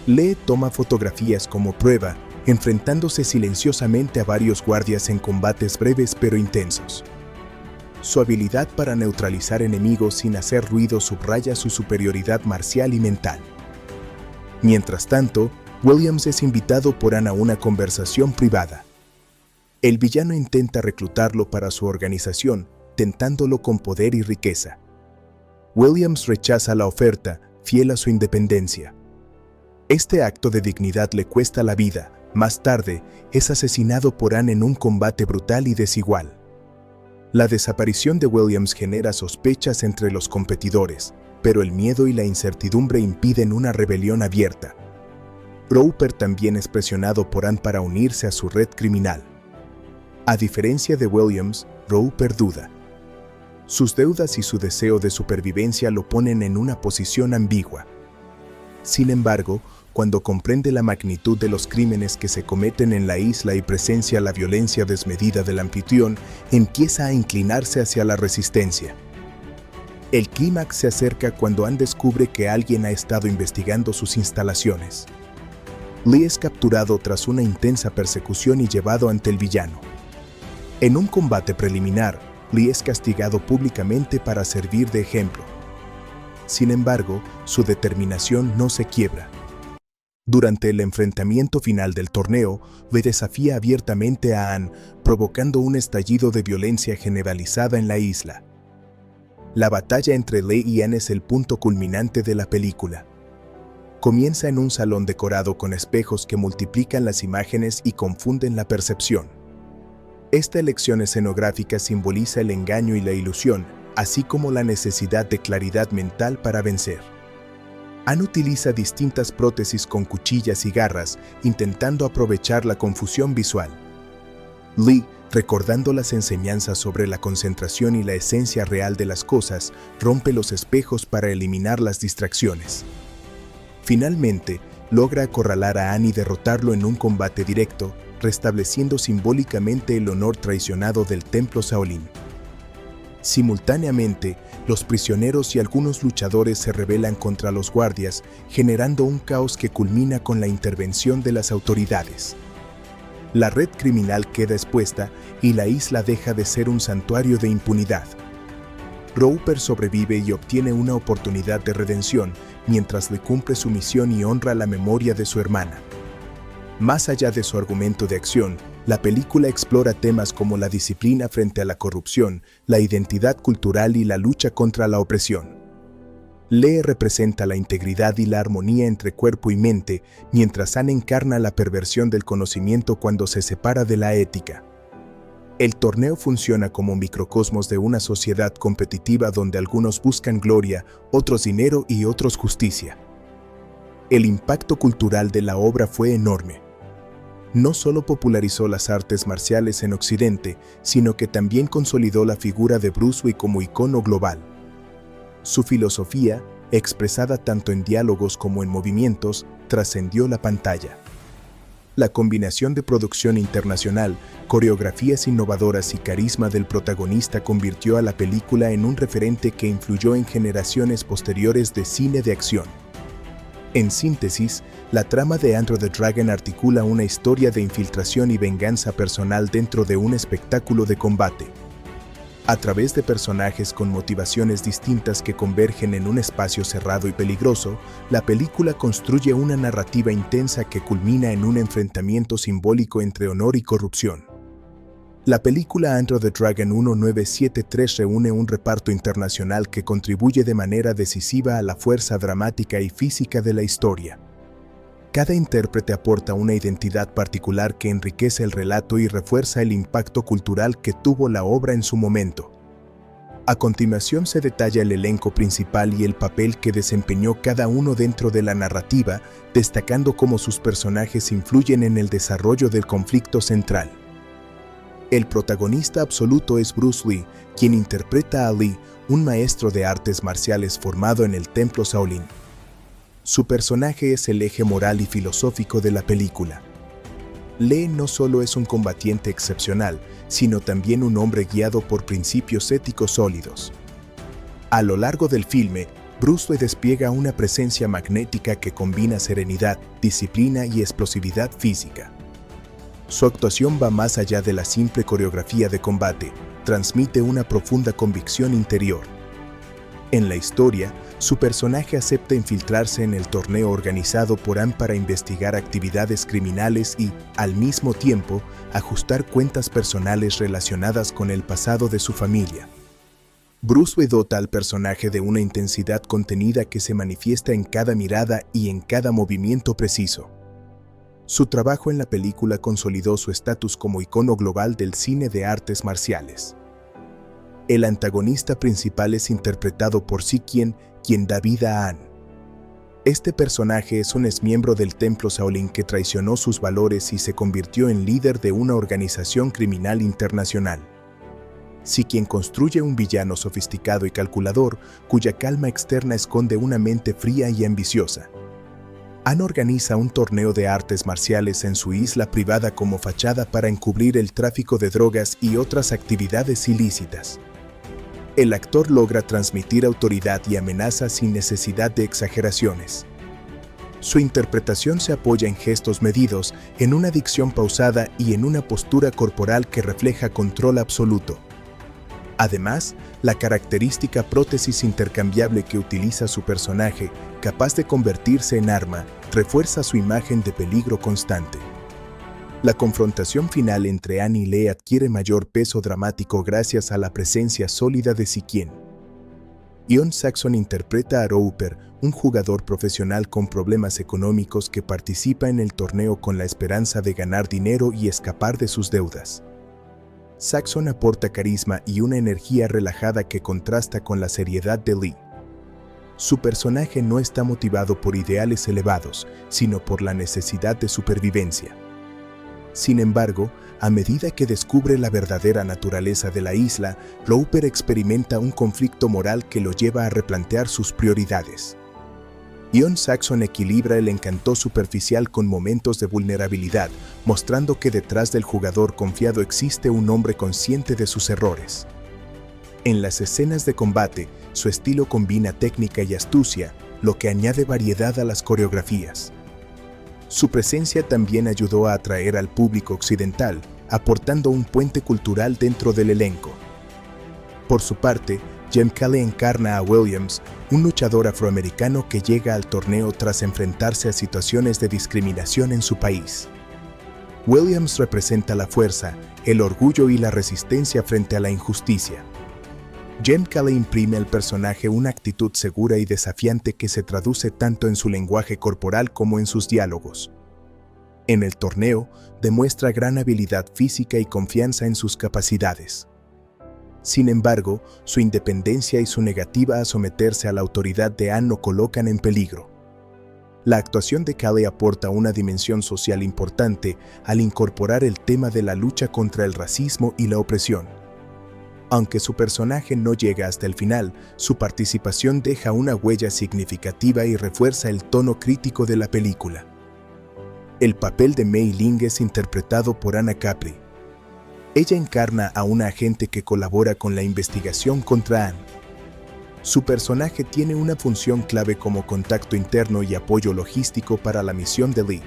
Lee toma fotografías como prueba, enfrentándose silenciosamente a varios guardias en combates breves pero intensos. Su habilidad para neutralizar enemigos sin hacer ruido subraya su superioridad marcial y mental. Mientras tanto, Williams es invitado por Ann a una conversación privada. El villano intenta reclutarlo para su organización, tentándolo con poder y riqueza. Williams rechaza la oferta, fiel a su independencia. Este acto de dignidad le cuesta la vida. Más tarde, es asesinado por Ann en un combate brutal y desigual. La desaparición de Williams genera sospechas entre los competidores, pero el miedo y la incertidumbre impiden una rebelión abierta. Roper también es presionado por Ann para unirse a su red criminal. A diferencia de Williams, Roper duda. Sus deudas y su deseo de supervivencia lo ponen en una posición ambigua. Sin embargo, cuando comprende la magnitud de los crímenes que se cometen en la isla y presencia la violencia desmedida del anfitrión, empieza a inclinarse hacia la resistencia. El clímax se acerca cuando Ann descubre que alguien ha estado investigando sus instalaciones. Lee es capturado tras una intensa persecución y llevado ante el villano. En un combate preliminar, Lee es castigado públicamente para servir de ejemplo. Sin embargo, su determinación no se quiebra. Durante el enfrentamiento final del torneo, Lee desafía abiertamente a Ann, provocando un estallido de violencia generalizada en la isla. La batalla entre Lee y Ann es el punto culminante de la película. Comienza en un salón decorado con espejos que multiplican las imágenes y confunden la percepción. Esta elección escenográfica simboliza el engaño y la ilusión, así como la necesidad de claridad mental para vencer. Ann utiliza distintas prótesis con cuchillas y garras, intentando aprovechar la confusión visual. Lee, recordando las enseñanzas sobre la concentración y la esencia real de las cosas, rompe los espejos para eliminar las distracciones. Finalmente, logra acorralar a Ann y derrotarlo en un combate directo, restableciendo simbólicamente el honor traicionado del templo Shaolin. Simultáneamente, los prisioneros y algunos luchadores se rebelan contra los guardias, generando un caos que culmina con la intervención de las autoridades. La red criminal queda expuesta y la isla deja de ser un santuario de impunidad. Roper sobrevive y obtiene una oportunidad de redención mientras le cumple su misión y honra la memoria de su hermana. Más allá de su argumento de acción, la película explora temas como la disciplina frente a la corrupción, la identidad cultural y la lucha contra la opresión. Lee representa la integridad y la armonía entre cuerpo y mente, mientras Ann encarna la perversión del conocimiento cuando se separa de la ética. El torneo funciona como un microcosmos de una sociedad competitiva donde algunos buscan gloria, otros dinero y otros justicia. El impacto cultural de la obra fue enorme. No solo popularizó las artes marciales en Occidente, sino que también consolidó la figura de Bruce Lee como icono global. Su filosofía, expresada tanto en diálogos como en movimientos, trascendió la pantalla. La combinación de producción internacional, coreografías innovadoras y carisma del protagonista convirtió a la película en un referente que influyó en generaciones posteriores de cine de acción. En síntesis, la trama de Enter the Dragon articula una historia de infiltración y venganza personal dentro de un espectáculo de combate. A través de personajes con motivaciones distintas que convergen en un espacio cerrado y peligroso, la película construye una narrativa intensa que culmina en un enfrentamiento simbólico entre honor y corrupción. La película Enter the Dragon 1973 reúne un reparto internacional que contribuye de manera decisiva a la fuerza dramática y física de la historia. Cada intérprete aporta una identidad particular que enriquece el relato y refuerza el impacto cultural que tuvo la obra en su momento. A continuación se detalla el elenco principal y el papel que desempeñó cada uno dentro de la narrativa, destacando cómo sus personajes influyen en el desarrollo del conflicto central. El protagonista absoluto es Bruce Lee, quien interpreta a Lee, un maestro de artes marciales formado en el templo Shaolin. Su personaje es el eje moral y filosófico de la película. Lee no solo es un combatiente excepcional, sino también un hombre guiado por principios éticos sólidos. A lo largo del filme, Bruce Lee despliega una presencia magnética que combina serenidad, disciplina y explosividad física. Su actuación va más allá de la simple coreografía de combate, transmite una profunda convicción interior. En la historia, su personaje acepta infiltrarse en el torneo organizado por Ann para investigar actividades criminales y, al mismo tiempo, ajustar cuentas personales relacionadas con el pasado de su familia. Bruce Lee dota al personaje de una intensidad contenida que se manifiesta en cada mirada y en cada movimiento preciso. Su trabajo en la película consolidó su estatus como icono global del cine de artes marciales. El antagonista principal es interpretado por Sikien, quien da vida a An. Este personaje es un exmiembro del templo Shaolin que traicionó sus valores y se convirtió en líder de una organización criminal internacional. Sikien construye un villano sofisticado y calculador, cuya calma externa esconde una mente fría y ambiciosa. An organiza un torneo de artes marciales en su isla privada como fachada para encubrir el tráfico de drogas y otras actividades ilícitas. El actor logra transmitir autoridad y amenaza sin necesidad de exageraciones. Su interpretación se apoya en gestos medidos, en una dicción pausada y en una postura corporal que refleja control absoluto. Además, la característica prótesis intercambiable que utiliza su personaje, capaz de convertirse en arma, refuerza su imagen de peligro constante. La confrontación final entre An y Lee adquiere mayor peso dramático gracias a la presencia sólida de Sikien. Ion Saxon interpreta a Roper, un jugador profesional con problemas económicos que participa en el torneo con la esperanza de ganar dinero y escapar de sus deudas. Saxon aporta carisma y una energía relajada que contrasta con la seriedad de Lee. Su personaje no está motivado por ideales elevados, sino por la necesidad de supervivencia. Sin embargo, a medida que descubre la verdadera naturaleza de la isla, Roper experimenta un conflicto moral que lo lleva a replantear sus prioridades. Ion Saxon equilibra el encanto superficial con momentos de vulnerabilidad, mostrando que detrás del jugador confiado existe un hombre consciente de sus errores. En las escenas de combate, su estilo combina técnica y astucia, lo que añade variedad a las coreografías. Su presencia también ayudó a atraer al público occidental, aportando un puente cultural dentro del elenco. Por su parte, Jem Cale encarna a Williams, un luchador afroamericano que llega al torneo tras enfrentarse a situaciones de discriminación en su país. Williams representa la fuerza, el orgullo y la resistencia frente a la injusticia. Jem Cale imprime al personaje una actitud segura y desafiante que se traduce tanto en su lenguaje corporal como en sus diálogos. En el torneo, demuestra gran habilidad física y confianza en sus capacidades. Sin embargo, su independencia y su negativa a someterse a la autoridad de An lo colocan en peligro. La actuación de Cale aporta una dimensión social importante al incorporar el tema de la lucha contra el racismo y la opresión. Aunque su personaje no llega hasta el final, su participación deja una huella significativa y refuerza el tono crítico de la película. El papel de Mei Ling es interpretado por Anna Capri. Ella encarna a una agente que colabora con la investigación contra An. Su personaje tiene una función clave como contacto interno y apoyo logístico para la misión de Lee.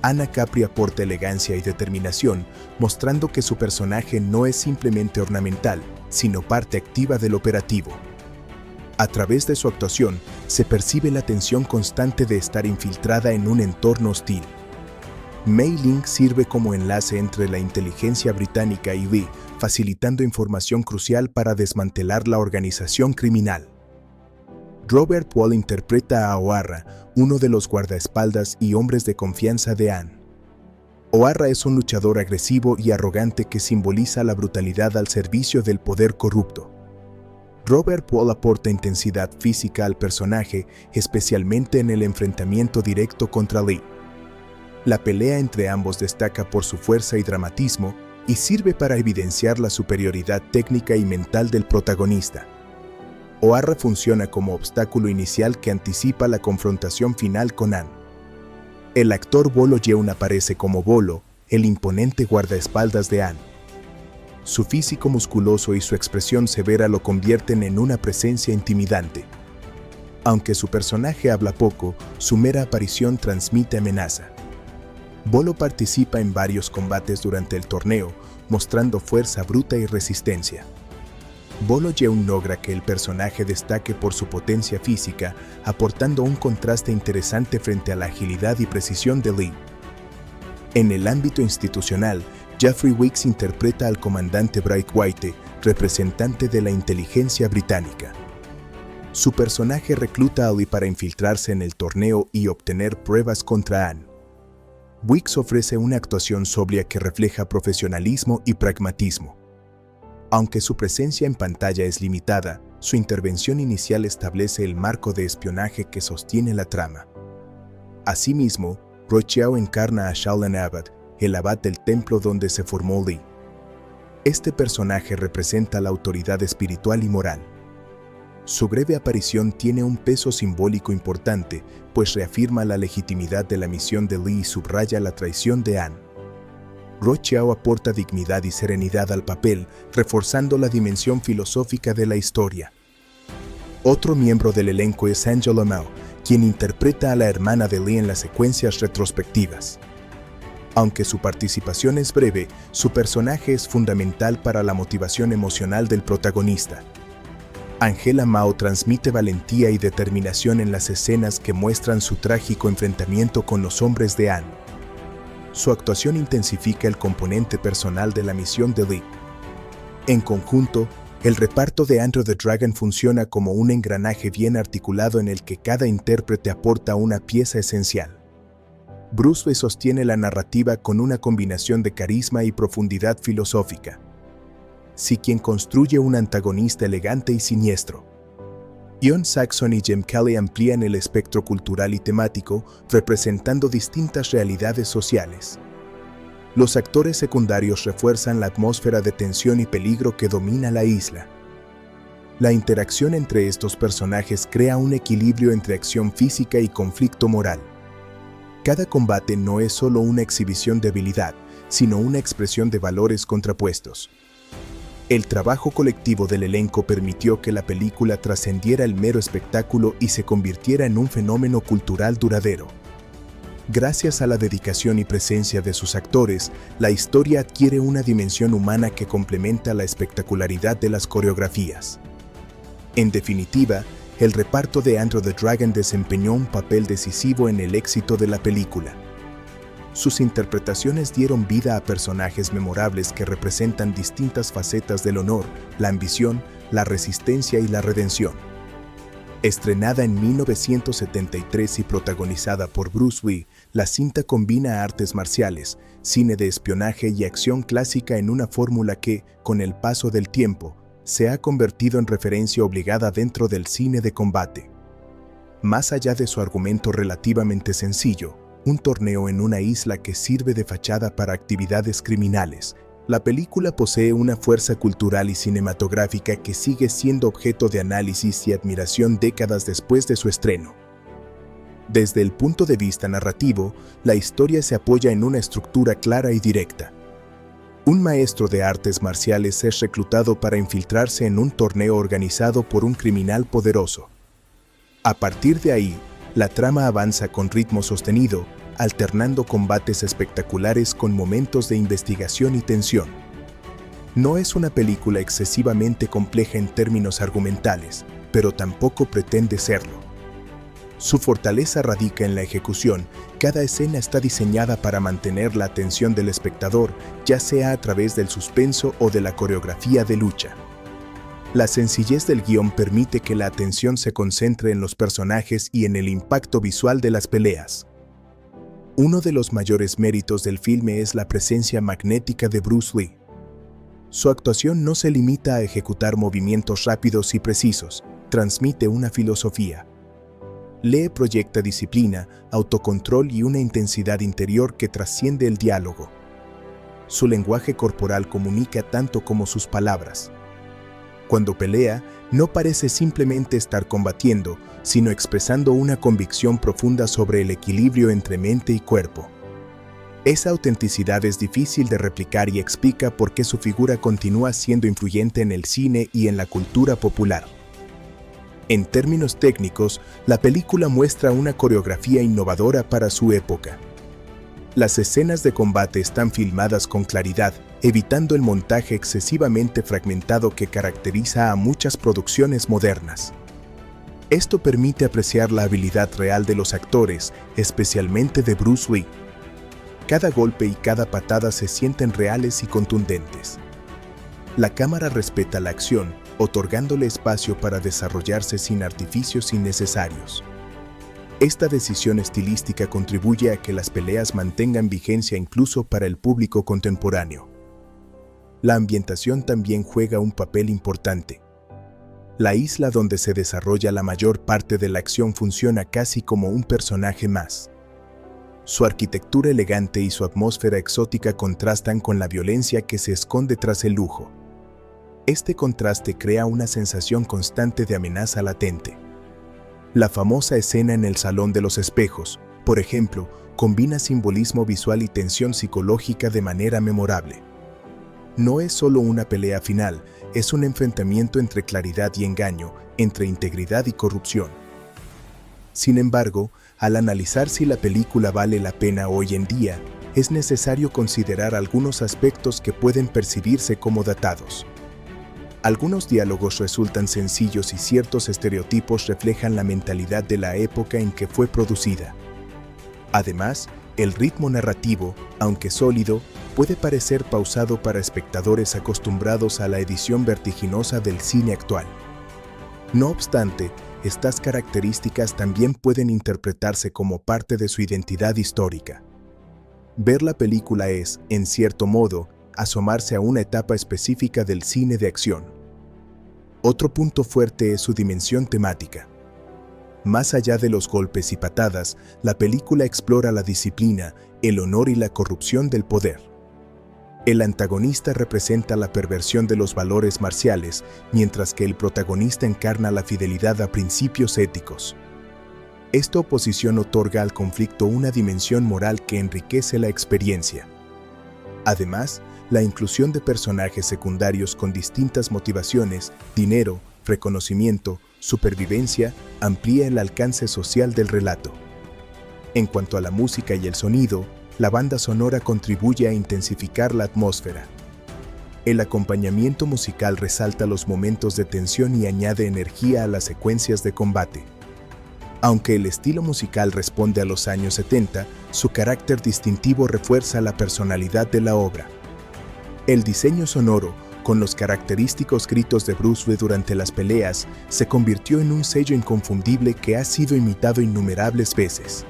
Anna Capri aporta elegancia y determinación, mostrando que su personaje no es simplemente ornamental, sino parte activa del operativo. A través de su actuación, se percibe la tensión constante de estar infiltrada en un entorno hostil. Mei Ling sirve como enlace entre la inteligencia británica y Lee, facilitando información crucial para desmantelar la organización criminal. Robert Wall interpreta a O'Hara, uno de los guardaespaldas y hombres de confianza de An. O'Hara es un luchador agresivo y arrogante que simboliza la brutalidad al servicio del poder corrupto. Robert Wall aporta intensidad física al personaje, especialmente en el enfrentamiento directo contra Lee. La pelea entre ambos destaca por su fuerza y dramatismo y sirve para evidenciar la superioridad técnica y mental del protagonista. O'Hara funciona como obstáculo inicial que anticipa la confrontación final con An. El actor Bolo Yeun aparece como Bolo, el imponente guardaespaldas de An. Su físico musculoso y su expresión severa lo convierten en una presencia intimidante. Aunque su personaje habla poco, su mera aparición transmite amenaza. Bolo participa en varios combates durante el torneo, mostrando fuerza bruta y resistencia. Bolo Yeun logra que el personaje destaque por su potencia física, aportando un contraste interesante frente a la agilidad y precisión de Lee. En el ámbito institucional, Jeffrey Wicks interpreta al comandante Bright White, representante de la inteligencia británica. Su personaje recluta a Lee para infiltrarse en el torneo y obtener pruebas contra An. Wicks ofrece una actuación sobria que refleja profesionalismo y pragmatismo. Aunque su presencia en pantalla es limitada, su intervención inicial establece el marco de espionaje que sostiene la trama. Asimismo, Rochiao encarna a Shaolin Abbot, el abad del templo donde se formó Lee. Este personaje representa la autoridad espiritual y moral. Su breve aparición tiene un peso simbólico importante, pues reafirma la legitimidad de la misión de Lee y subraya la traición de An. Rochiao aporta dignidad y serenidad al papel, reforzando la dimensión filosófica de la historia. Otro miembro del elenco es Angela Mao, quien interpreta a la hermana de Lee en las secuencias retrospectivas. Aunque su participación es breve, su personaje es fundamental para la motivación emocional del protagonista. Angela Mao transmite valentía y determinación en las escenas que muestran su trágico enfrentamiento con los hombres de An. Su actuación intensifica el componente personal de la misión de Lee. En conjunto, el reparto de Enter the Dragon funciona como un engranaje bien articulado en el que cada intérprete aporta una pieza esencial. Bruce Lee sostiene la narrativa con una combinación de carisma y profundidad filosófica. Si quien construye un antagonista elegante y siniestro. Ian Saxon y Jim Kelly amplían el espectro cultural y temático, representando distintas realidades sociales. Los actores secundarios refuerzan la atmósfera de tensión y peligro que domina la isla. La interacción entre estos personajes crea un equilibrio entre acción física y conflicto moral. Cada combate no es solo una exhibición de habilidad, sino una expresión de valores contrapuestos. El trabajo colectivo del elenco permitió que la película trascendiera el mero espectáculo y se convirtiera en un fenómeno cultural duradero. Gracias a la dedicación y presencia de sus actores, la historia adquiere una dimensión humana que complementa la espectacularidad de las coreografías. En definitiva, el reparto de Enter the Dragon desempeñó un papel decisivo en el éxito de la película. Sus interpretaciones dieron vida a personajes memorables que representan distintas facetas del honor, la ambición, la resistencia y la redención. Estrenada en 1973 y protagonizada por Bruce Lee, la cinta combina artes marciales, cine de espionaje y acción clásica en una fórmula que, con el paso del tiempo, se ha convertido en referencia obligada dentro del cine de combate. Más allá de su argumento relativamente sencillo, un torneo en una isla que sirve de fachada para actividades criminales, la película posee una fuerza cultural y cinematográfica que sigue siendo objeto de análisis y admiración décadas después de su estreno. Desde el punto de vista narrativo, la historia se apoya en una estructura clara y directa. Un maestro de artes marciales es reclutado para infiltrarse en un torneo organizado por un criminal poderoso. A partir de ahí, la trama avanza con ritmo sostenido, alternando combates espectaculares con momentos de investigación y tensión. No es una película excesivamente compleja en términos argumentales, pero tampoco pretende serlo. Su fortaleza radica en la ejecución. Cada escena está diseñada para mantener la atención del espectador, ya sea a través del suspenso o de la coreografía de lucha. La sencillez del guión permite que la atención se concentre en los personajes y en el impacto visual de las peleas. Uno de los mayores méritos del filme es la presencia magnética de Bruce Lee. Su actuación no se limita a ejecutar movimientos rápidos y precisos, transmite una filosofía. Lee proyecta disciplina, autocontrol y una intensidad interior que trasciende el diálogo. Su lenguaje corporal comunica tanto como sus palabras. Cuando pelea, no parece simplemente estar combatiendo, sino expresando una convicción profunda sobre el equilibrio entre mente y cuerpo. Esa autenticidad es difícil de replicar y explica por qué su figura continúa siendo influyente en el cine y en la cultura popular. En términos técnicos, la película muestra una coreografía innovadora para su época. Las escenas de combate están filmadas con claridad, evitando el montaje excesivamente fragmentado que caracteriza a muchas producciones modernas. Esto permite apreciar la habilidad real de los actores, especialmente de Bruce Lee. Cada golpe y cada patada se sienten reales y contundentes. La cámara respeta la acción, otorgándole espacio para desarrollarse sin artificios innecesarios. Esta decisión estilística contribuye a que las peleas mantengan vigencia incluso para el público contemporáneo. La ambientación también juega un papel importante. La isla donde se desarrolla la mayor parte de la acción funciona casi como un personaje más. Su arquitectura elegante y su atmósfera exótica contrastan con la violencia que se esconde tras el lujo. Este contraste crea una sensación constante de amenaza latente. La famosa escena en el Salón de los Espejos, por ejemplo, combina simbolismo visual y tensión psicológica de manera memorable. No es solo una pelea final, es un enfrentamiento entre claridad y engaño, entre integridad y corrupción. Sin embargo, al analizar si la película vale la pena hoy en día, es necesario considerar algunos aspectos que pueden percibirse como datados. Algunos diálogos resultan sencillos y ciertos estereotipos reflejan la mentalidad de la época en que fue producida. Además, el ritmo narrativo, aunque sólido, puede parecer pausado para espectadores acostumbrados a la edición vertiginosa del cine actual. No obstante, estas características también pueden interpretarse como parte de su identidad histórica. Ver la película es, en cierto modo, asomarse a una etapa específica del cine de acción. Otro punto fuerte es su dimensión temática. Más allá de los golpes y patadas, la película explora la disciplina, el honor y la corrupción del poder. El antagonista representa la perversión de los valores marciales, mientras que el protagonista encarna la fidelidad a principios éticos. Esta oposición otorga al conflicto una dimensión moral que enriquece la experiencia. Además, la inclusión de personajes secundarios con distintas motivaciones, dinero, reconocimiento, supervivencia, amplía el alcance social del relato. En cuanto a la música y el sonido, la banda sonora contribuye a intensificar la atmósfera. El acompañamiento musical resalta los momentos de tensión y añade energía a las secuencias de combate. Aunque el estilo musical responde a los años 70, su carácter distintivo refuerza la personalidad de la obra. El diseño sonoro, con los característicos gritos de Bruce Lee durante las peleas, se convirtió en un sello inconfundible que ha sido imitado innumerables veces.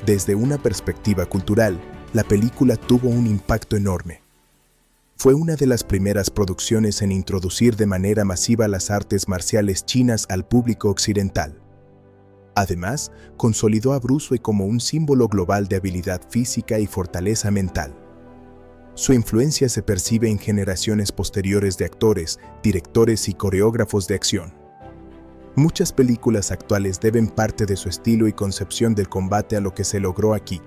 Desde una perspectiva cultural, la película tuvo un impacto enorme. Fue una de las primeras producciones en introducir de manera masiva las artes marciales chinas al público occidental. Además, consolidó a Bruce Lee como un símbolo global de habilidad física y fortaleza mental. Su influencia se percibe en generaciones posteriores de actores, directores y coreógrafos de acción. Muchas películas actuales deben parte de su estilo y concepción del combate a lo que se logró aquí.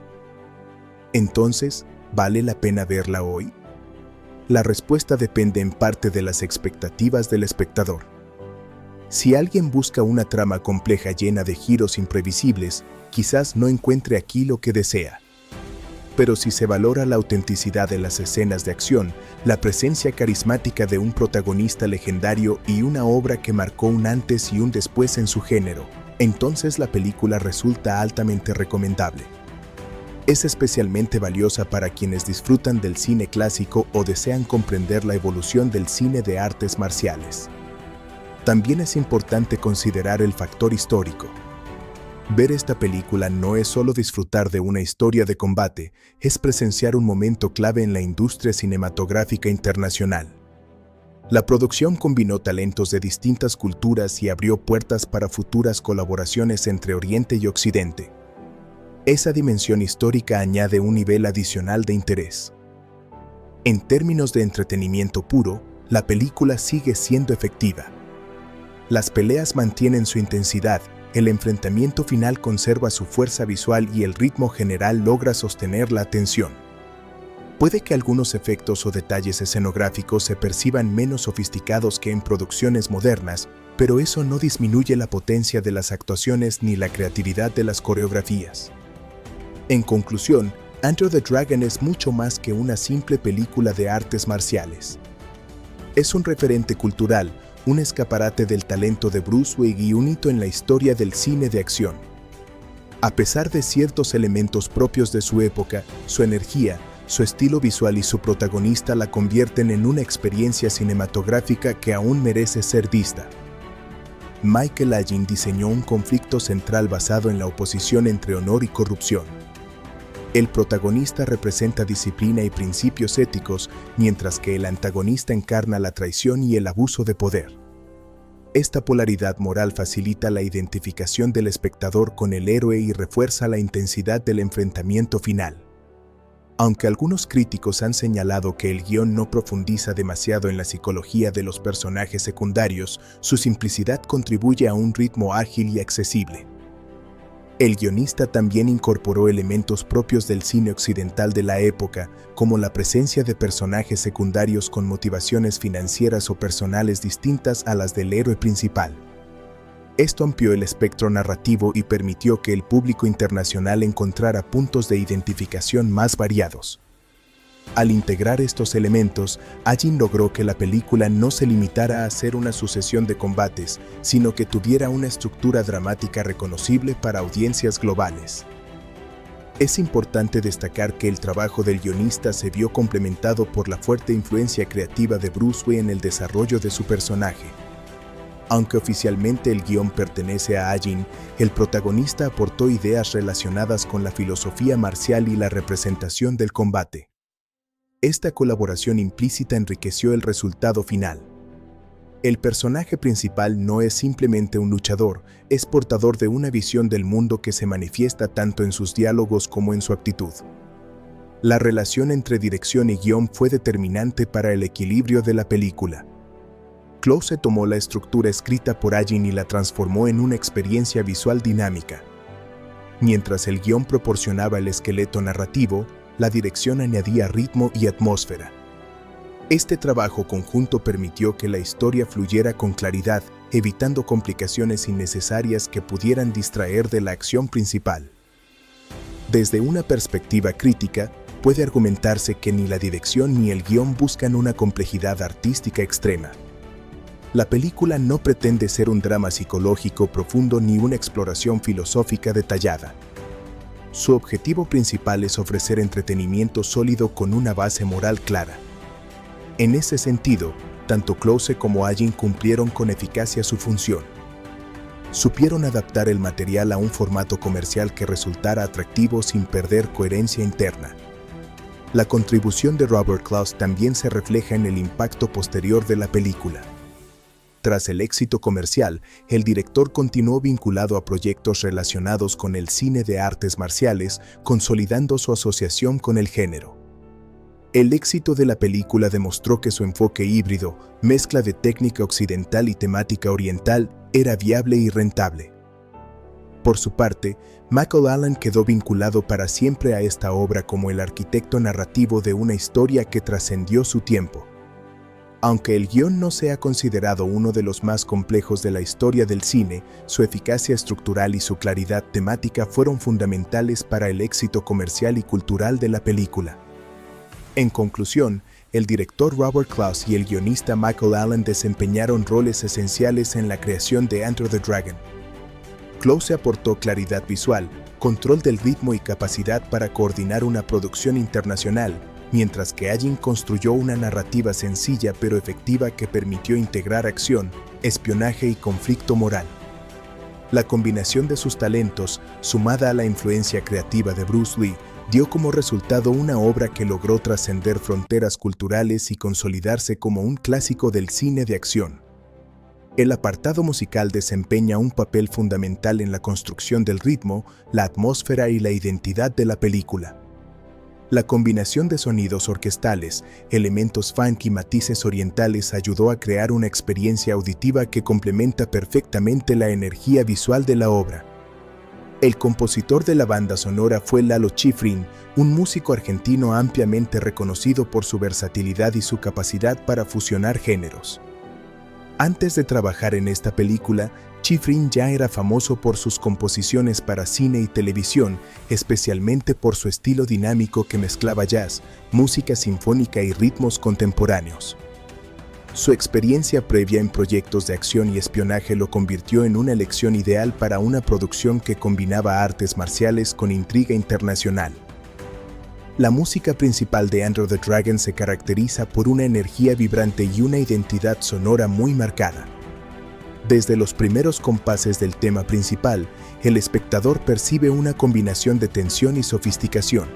Entonces, ¿vale la pena verla hoy? La respuesta depende en parte de las expectativas del espectador. Si alguien busca una trama compleja llena de giros imprevisibles, quizás no encuentre aquí lo que desea. Pero si se valora la autenticidad de las escenas de acción, la presencia carismática de un protagonista legendario y una obra que marcó un antes y un después en su género, entonces la película resulta altamente recomendable. Es especialmente valiosa para quienes disfrutan del cine clásico o desean comprender la evolución del cine de artes marciales. También es importante considerar el factor histórico. Ver esta película no es solo disfrutar de una historia de combate, es presenciar un momento clave en la industria cinematográfica internacional. La producción combinó talentos de distintas culturas y abrió puertas para futuras colaboraciones entre Oriente y Occidente. Esa dimensión histórica añade un nivel adicional de interés. En términos de entretenimiento puro, la película sigue siendo efectiva. Las peleas mantienen su intensidad, el enfrentamiento final conserva su fuerza visual y el ritmo general logra sostener la atención. Puede que algunos efectos o detalles escenográficos se perciban menos sofisticados que en producciones modernas, pero eso no disminuye la potencia de las actuaciones ni la creatividad de las coreografías. En conclusión, Enter the Dragon es mucho más que una simple película de artes marciales. Es un referente cultural, un escaparate del talento de Bruce Lee y un hito en la historia del cine de acción. A pesar de ciertos elementos propios de su época, su energía, su estilo visual y su protagonista la convierten en una experiencia cinematográfica que aún merece ser vista. Michael Agin diseñó un conflicto central basado en la oposición entre honor y corrupción. El protagonista representa disciplina y principios éticos, mientras que el antagonista encarna la traición y el abuso de poder. Esta polaridad moral facilita la identificación del espectador con el héroe y refuerza la intensidad del enfrentamiento final. Aunque algunos críticos han señalado que el guión no profundiza demasiado en la psicología de los personajes secundarios, su simplicidad contribuye a un ritmo ágil y accesible. El guionista también incorporó elementos propios del cine occidental de la época, como la presencia de personajes secundarios con motivaciones financieras o personales distintas a las del héroe principal. Esto amplió el espectro narrativo y permitió que el público internacional encontrara puntos de identificación más variados. Al integrar estos elementos, Ajin logró que la película no se limitara a ser una sucesión de combates, sino que tuviera una estructura dramática reconocible para audiencias globales. Es importante destacar que el trabajo del guionista se vio complementado por la fuerte influencia creativa de Bruce Lee en el desarrollo de su personaje. Aunque oficialmente el guión pertenece a Ajin, el protagonista aportó ideas relacionadas con la filosofía marcial y la representación del combate. Esta colaboración implícita enriqueció el resultado final. El personaje principal no es simplemente un luchador, es portador de una visión del mundo que se manifiesta tanto en sus diálogos como en su actitud. La relación entre dirección y guión fue determinante para el equilibrio de la película. Close tomó la estructura escrita por Ajin y la transformó en una experiencia visual dinámica. Mientras el guión proporcionaba el esqueleto narrativo, la dirección añadía ritmo y atmósfera. Este trabajo conjunto permitió que la historia fluyera con claridad, evitando complicaciones innecesarias que pudieran distraer de la acción principal. Desde una perspectiva crítica, puede argumentarse que ni la dirección ni el guión buscan una complejidad artística extrema. La película no pretende ser un drama psicológico profundo ni una exploración filosófica detallada. Su objetivo principal es ofrecer entretenimiento sólido con una base moral clara. En ese sentido, tanto Close como Ajin cumplieron con eficacia su función. Supieron adaptar el material a un formato comercial que resultara atractivo sin perder coherencia interna. La contribución de Robert Clouse también se refleja en el impacto posterior de la película. Tras el éxito comercial, el director continuó vinculado a proyectos relacionados con el cine de artes marciales, consolidando su asociación con el género. El éxito de la película demostró que su enfoque híbrido, mezcla de técnica occidental y temática oriental, era viable y rentable. Por su parte, Michael Allen quedó vinculado para siempre a esta obra como el arquitecto narrativo de una historia que trascendió su tiempo. Aunque el guión no sea considerado uno de los más complejos de la historia del cine, su eficacia estructural y su claridad temática fueron fundamentales para el éxito comercial y cultural de la película. En conclusión, el director Robert Clouse y el guionista Michael Allen desempeñaron roles esenciales en la creación de Enter the Dragon. Clouse aportó claridad visual, control del ritmo y capacidad para coordinar una producción internacional, mientras que Ajin construyó una narrativa sencilla pero efectiva que permitió integrar acción, espionaje y conflicto moral. La combinación de sus talentos, sumada a la influencia creativa de Bruce Lee, dio como resultado una obra que logró trascender fronteras culturales y consolidarse como un clásico del cine de acción. El apartado musical desempeña un papel fundamental en la construcción del ritmo, la atmósfera y la identidad de la película. La combinación de sonidos orquestales, elementos funk y matices orientales ayudó a crear una experiencia auditiva que complementa perfectamente la energía visual de la obra. El compositor de la banda sonora fue Lalo Schifrin, un músico argentino ampliamente reconocido por su versatilidad y su capacidad para fusionar géneros. Antes de trabajar en esta película, Schifrin ya era famoso por sus composiciones para cine y televisión, especialmente por su estilo dinámico que mezclaba jazz, música sinfónica y ritmos contemporáneos. Su experiencia previa en proyectos de acción y espionaje lo convirtió en una elección ideal para una producción que combinaba artes marciales con intriga internacional. La música principal de Enter the Dragon se caracteriza por una energía vibrante y una identidad sonora muy marcada. Desde los primeros compases del tema principal, el espectador percibe una combinación de tensión y sofisticación.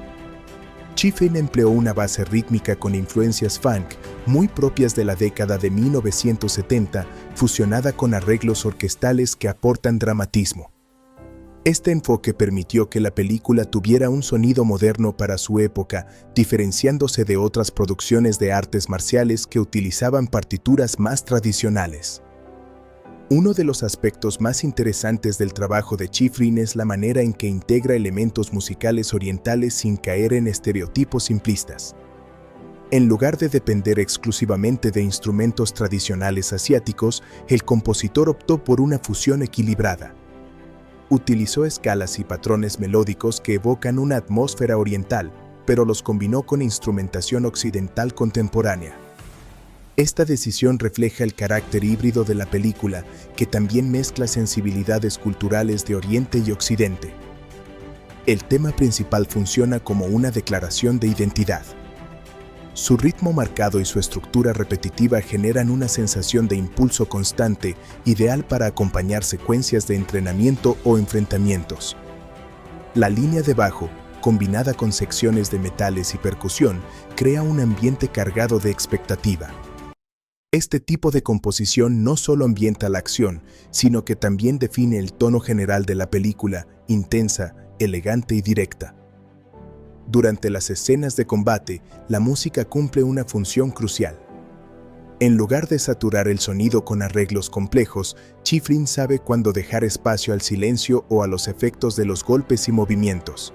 Schifrin empleó una base rítmica con influencias funk muy propias de la década de 1970, fusionada con arreglos orquestales que aportan dramatismo. Este enfoque permitió que la película tuviera un sonido moderno para su época, diferenciándose de otras producciones de artes marciales que utilizaban partituras más tradicionales. Uno de los aspectos más interesantes del trabajo de Schifrin es la manera en que integra elementos musicales orientales sin caer en estereotipos simplistas. En lugar de depender exclusivamente de instrumentos tradicionales asiáticos, el compositor optó por una fusión equilibrada. Utilizó escalas y patrones melódicos que evocan una atmósfera oriental, pero los combinó con instrumentación occidental contemporánea. Esta decisión refleja el carácter híbrido de la película, que también mezcla sensibilidades culturales de Oriente y Occidente. El tema principal funciona como una declaración de identidad. Su ritmo marcado y su estructura repetitiva generan una sensación de impulso constante, ideal para acompañar secuencias de entrenamiento o enfrentamientos. La línea de bajo, combinada con secciones de metales y percusión, crea un ambiente cargado de expectativa. Este tipo de composición no solo ambienta la acción, sino que también define el tono general de la película, intensa, elegante y directa. Durante las escenas de combate, la música cumple una función crucial. En lugar de saturar el sonido con arreglos complejos, Schifrin sabe cuándo dejar espacio al silencio o a los efectos de los golpes y movimientos.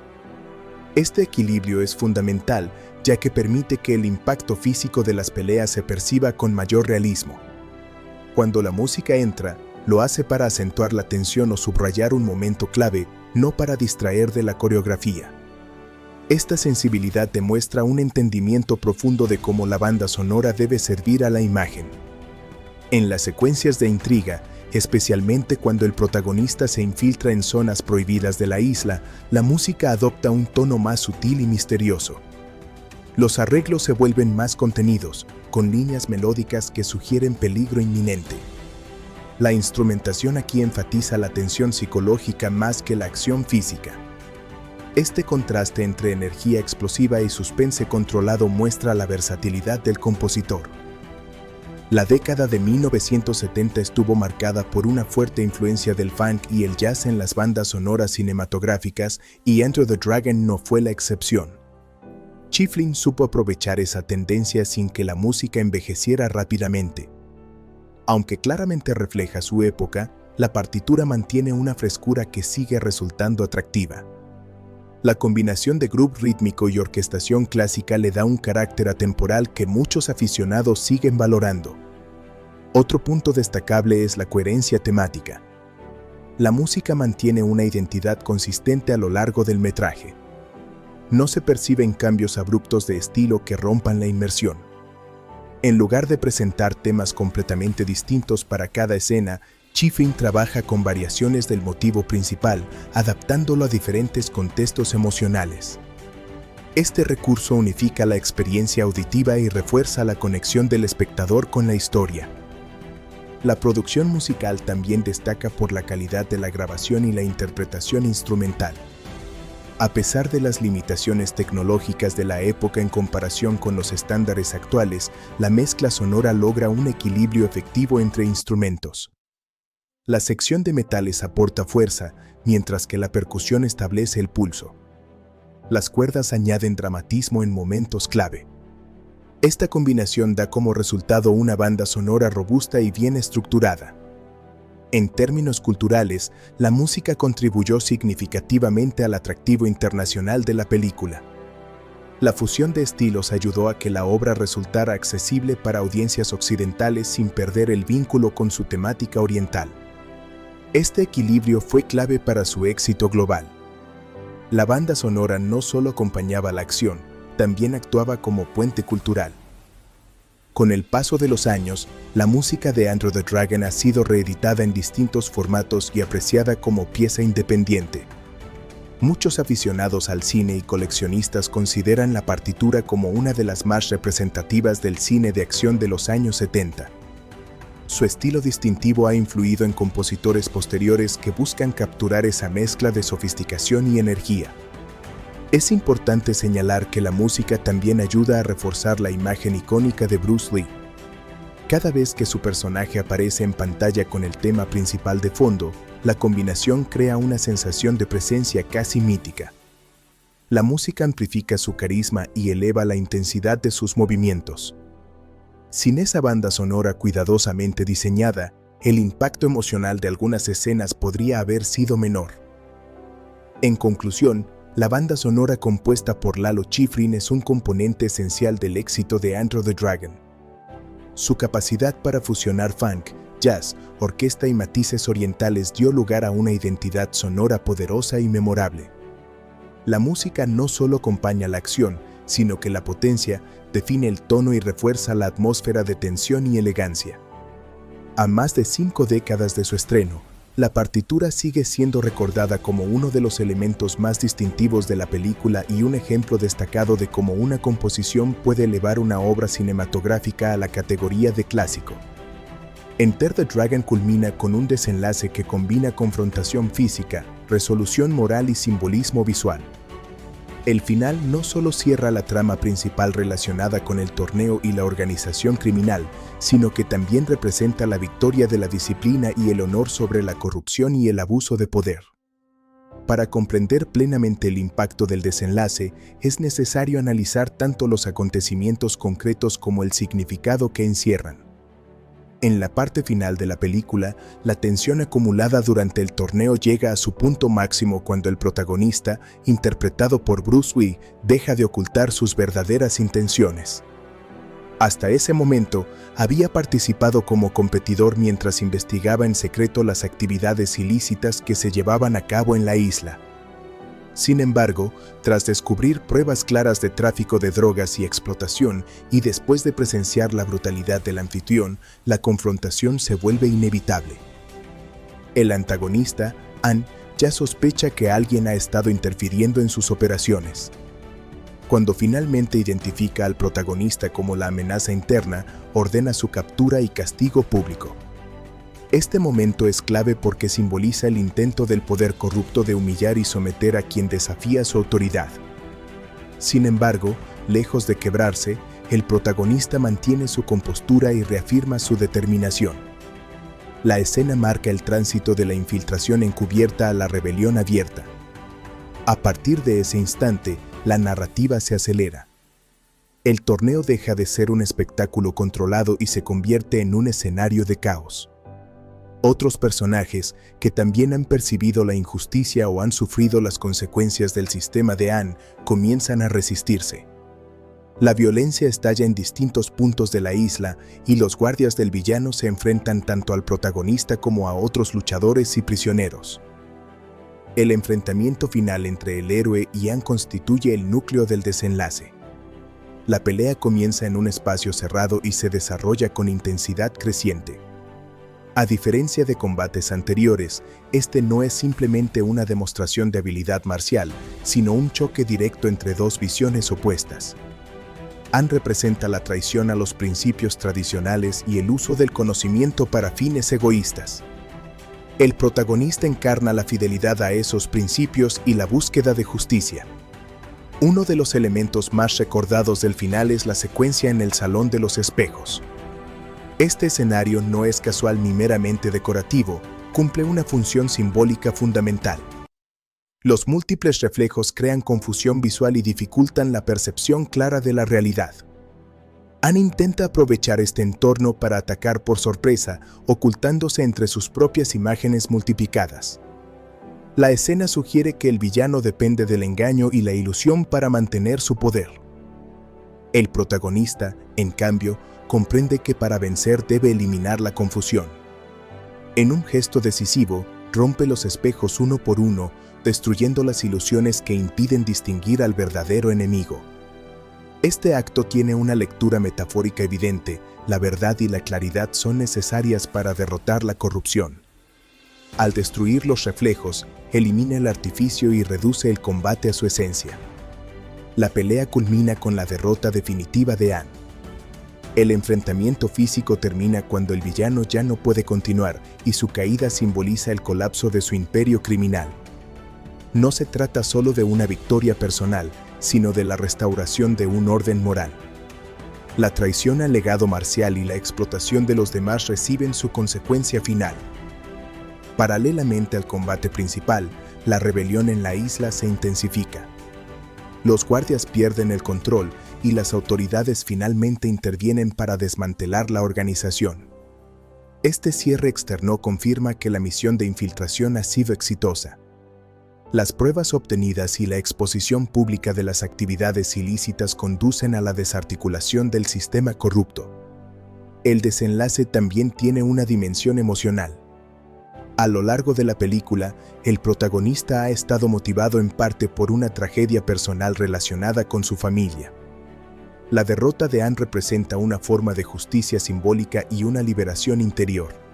Este equilibrio es fundamental, ya que permite que el impacto físico de las peleas se perciba con mayor realismo. Cuando la música entra, lo hace para acentuar la tensión o subrayar un momento clave, no para distraer de la coreografía. Esta sensibilidad demuestra un entendimiento profundo de cómo la banda sonora debe servir a la imagen. En las secuencias de intriga, especialmente cuando el protagonista se infiltra en zonas prohibidas de la isla, la música adopta un tono más sutil y misterioso. Los arreglos se vuelven más contenidos, con líneas melódicas que sugieren peligro inminente. La instrumentación aquí enfatiza la tensión psicológica más que la acción física. Este contraste entre energía explosiva y suspense controlado muestra la versatilidad del compositor. La década de 1970 estuvo marcada por una fuerte influencia del funk y el jazz en las bandas sonoras cinematográficas, y Enter the Dragon no fue la excepción. Schifrin supo aprovechar esa tendencia sin que la música envejeciera rápidamente. Aunque claramente refleja su época, la partitura mantiene una frescura que sigue resultando atractiva. La combinación de groove rítmico y orquestación clásica le da un carácter atemporal que muchos aficionados siguen valorando. Otro punto destacable es la coherencia temática. La música mantiene una identidad consistente a lo largo del metraje. No se perciben cambios abruptos de estilo que rompan la inmersión. En lugar de presentar temas completamente distintos para cada escena, Schifrin trabaja con variaciones del motivo principal, adaptándolo a diferentes contextos emocionales. Este recurso unifica la experiencia auditiva y refuerza la conexión del espectador con la historia. La producción musical también destaca por la calidad de la grabación y la interpretación instrumental. A pesar de las limitaciones tecnológicas de la época en comparación con los estándares actuales, la mezcla sonora logra un equilibrio efectivo entre instrumentos. La sección de metales aporta fuerza, mientras que la percusión establece el pulso. Las cuerdas añaden dramatismo en momentos clave. Esta combinación da como resultado una banda sonora robusta y bien estructurada. En términos culturales, la música contribuyó significativamente al atractivo internacional de la película. La fusión de estilos ayudó a que la obra resultara accesible para audiencias occidentales sin perder el vínculo con su temática oriental. Este equilibrio fue clave para su éxito global. La banda sonora no solo acompañaba la acción, también actuaba como puente cultural. Con el paso de los años, la música de Enter the Dragon ha sido reeditada en distintos formatos y apreciada como pieza independiente. Muchos aficionados al cine y coleccionistas consideran la partitura como una de las más representativas del cine de acción de los años 70. Su estilo distintivo ha influido en compositores posteriores que buscan capturar esa mezcla de sofisticación y energía. Es importante señalar que la música también ayuda a reforzar la imagen icónica de Bruce Lee. Cada vez que su personaje aparece en pantalla con el tema principal de fondo, la combinación crea una sensación de presencia casi mítica. La música amplifica su carisma y eleva la intensidad de sus movimientos. Sin esa banda sonora cuidadosamente diseñada, el impacto emocional de algunas escenas podría haber sido menor. En conclusión, la banda sonora compuesta por Lalo Schifrin es un componente esencial del éxito de Enter the Dragon. Su capacidad para fusionar funk, jazz, orquesta y matices orientales dio lugar a una identidad sonora poderosa y memorable. La música no solo acompaña la acción, sino que la potencia, define el tono y refuerza la atmósfera de tensión y elegancia. A más de 5 décadas de su estreno, la partitura sigue siendo recordada como uno de los elementos más distintivos de la película y un ejemplo destacado de cómo una composición puede elevar una obra cinematográfica a la categoría de clásico. Enter the Dragon culmina con un desenlace que combina confrontación física, resolución moral y simbolismo visual. El final no solo cierra la trama principal relacionada con el torneo y la organización criminal, sino que también representa la victoria de la disciplina y el honor sobre la corrupción y el abuso de poder. Para comprender plenamente el impacto del desenlace, es necesario analizar tanto los acontecimientos concretos como el significado que encierran. En la parte final de la película, la tensión acumulada durante el torneo llega a su punto máximo cuando el protagonista, interpretado por Bruce Lee, deja de ocultar sus verdaderas intenciones. Hasta ese momento, había participado como competidor mientras investigaba en secreto las actividades ilícitas que se llevaban a cabo en la isla. Sin embargo, tras descubrir pruebas claras de tráfico de drogas y explotación, y después de presenciar la brutalidad del anfitrión, la confrontación se vuelve inevitable. El antagonista, An, ya sospecha que alguien ha estado interfiriendo en sus operaciones. Cuando finalmente identifica al protagonista como la amenaza interna, ordena su captura y castigo público. Este momento es clave porque simboliza el intento del poder corrupto de humillar y someter a quien desafía su autoridad. Sin embargo, lejos de quebrarse, el protagonista mantiene su compostura y reafirma su determinación. La escena marca el tránsito de la infiltración encubierta a la rebelión abierta. A partir de ese instante, la narrativa se acelera. El torneo deja de ser un espectáculo controlado y se convierte en un escenario de caos. Otros personajes, que también han percibido la injusticia o han sufrido las consecuencias del sistema de An, comienzan a resistirse. La violencia estalla en distintos puntos de la isla y los guardias del villano se enfrentan tanto al protagonista como a otros luchadores y prisioneros. El enfrentamiento final entre el héroe y An constituye el núcleo del desenlace. La pelea comienza en un espacio cerrado y se desarrolla con intensidad creciente. A diferencia de combates anteriores, este no es simplemente una demostración de habilidad marcial, sino un choque directo entre dos visiones opuestas. An representa la traición a los principios tradicionales y el uso del conocimiento para fines egoístas. El protagonista encarna la fidelidad a esos principios y la búsqueda de justicia. Uno de los elementos más recordados del final es la secuencia en el Salón de los Espejos. Este escenario no es casual ni meramente decorativo, cumple una función simbólica fundamental. Los múltiples reflejos crean confusión visual y dificultan la percepción clara de la realidad. An intenta aprovechar este entorno para atacar por sorpresa, ocultándose entre sus propias imágenes multiplicadas. La escena sugiere que el villano depende del engaño y la ilusión para mantener su poder. El protagonista, en cambio, comprende que para vencer debe eliminar la confusión. En un gesto decisivo, rompe los espejos uno por uno, destruyendo las ilusiones que impiden distinguir al verdadero enemigo. Este acto tiene una lectura metafórica evidente: la verdad y la claridad son necesarias para derrotar la corrupción. Al destruir los reflejos, elimina el artificio y reduce el combate a su esencia. La pelea culmina con la derrota definitiva de An. El enfrentamiento físico termina cuando el villano ya no puede continuar y su caída simboliza el colapso de su imperio criminal. No se trata solo de una victoria personal, sino de la restauración de un orden moral. La traición al legado marcial y la explotación de los demás reciben su consecuencia final. Paralelamente al combate principal, la rebelión en la isla se intensifica. Los guardias pierden el control y las autoridades finalmente intervienen para desmantelar la organización. Este cierre externo confirma que la misión de infiltración ha sido exitosa. Las pruebas obtenidas y la exposición pública de las actividades ilícitas conducen a la desarticulación del sistema corrupto. El desenlace también tiene una dimensión emocional. A lo largo de la película, el protagonista ha estado motivado en parte por una tragedia personal relacionada con su familia. La derrota de Anne representa una forma de justicia simbólica y una liberación interior.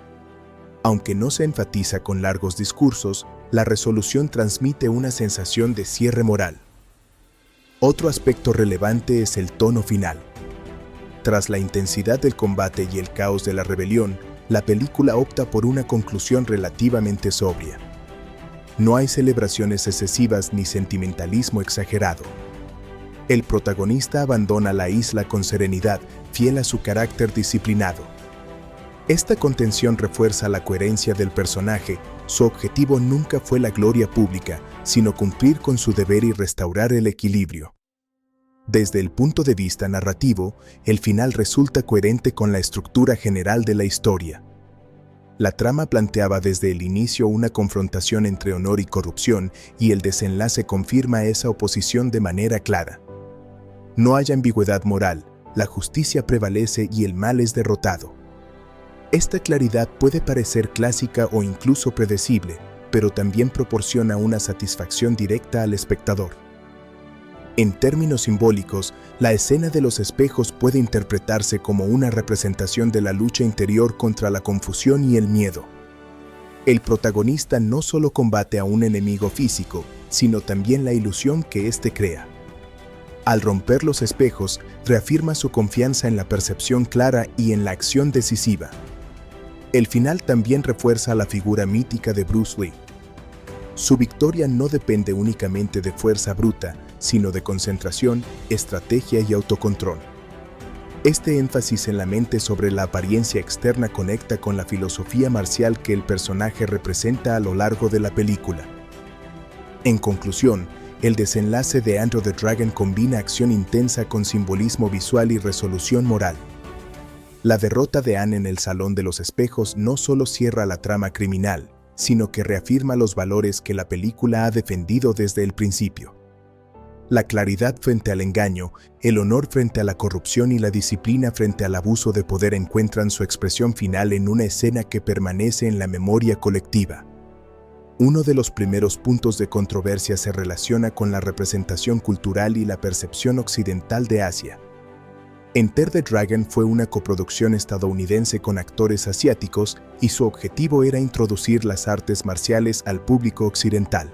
Aunque no se enfatiza con largos discursos, la resolución transmite una sensación de cierre moral. Otro aspecto relevante es el tono final. Tras la intensidad del combate y el caos de la rebelión, la película opta por una conclusión relativamente sobria. No hay celebraciones excesivas ni sentimentalismo exagerado. El protagonista abandona la isla con serenidad, fiel a su carácter disciplinado. Esta contención refuerza la coherencia del personaje. Su objetivo nunca fue la gloria pública, sino cumplir con su deber y restaurar el equilibrio. Desde el punto de vista narrativo, el final resulta coherente con la estructura general de la historia. La trama planteaba desde el inicio una confrontación entre honor y corrupción, y el desenlace confirma esa oposición de manera clara. No hay ambigüedad moral, la justicia prevalece y el mal es derrotado. Esta claridad puede parecer clásica o incluso predecible, pero también proporciona una satisfacción directa al espectador. En términos simbólicos, la escena de los espejos puede interpretarse como una representación de la lucha interior contra la confusión y el miedo. El protagonista no solo combate a un enemigo físico, sino también la ilusión que éste crea. Al romper los espejos, reafirma su confianza en la percepción clara y en la acción decisiva. El final también refuerza la figura mítica de Bruce Lee. Su victoria no depende únicamente de fuerza bruta, sino de concentración, estrategia y autocontrol. Este énfasis en la mente sobre la apariencia externa conecta con la filosofía marcial que el personaje representa a lo largo de la película. En conclusión, el desenlace de Enter the Dragon combina acción intensa con simbolismo visual y resolución moral. La derrota de Anne en el Salón de los Espejos no solo cierra la trama criminal, sino que reafirma los valores que la película ha defendido desde el principio. La claridad frente al engaño, el honor frente a la corrupción y la disciplina frente al abuso de poder encuentran su expresión final en una escena que permanece en la memoria colectiva. Uno de los primeros puntos de controversia se relaciona con la representación cultural y la percepción occidental de Asia. Enter the Dragon fue una coproducción estadounidense con actores asiáticos y su objetivo era introducir las artes marciales al público occidental.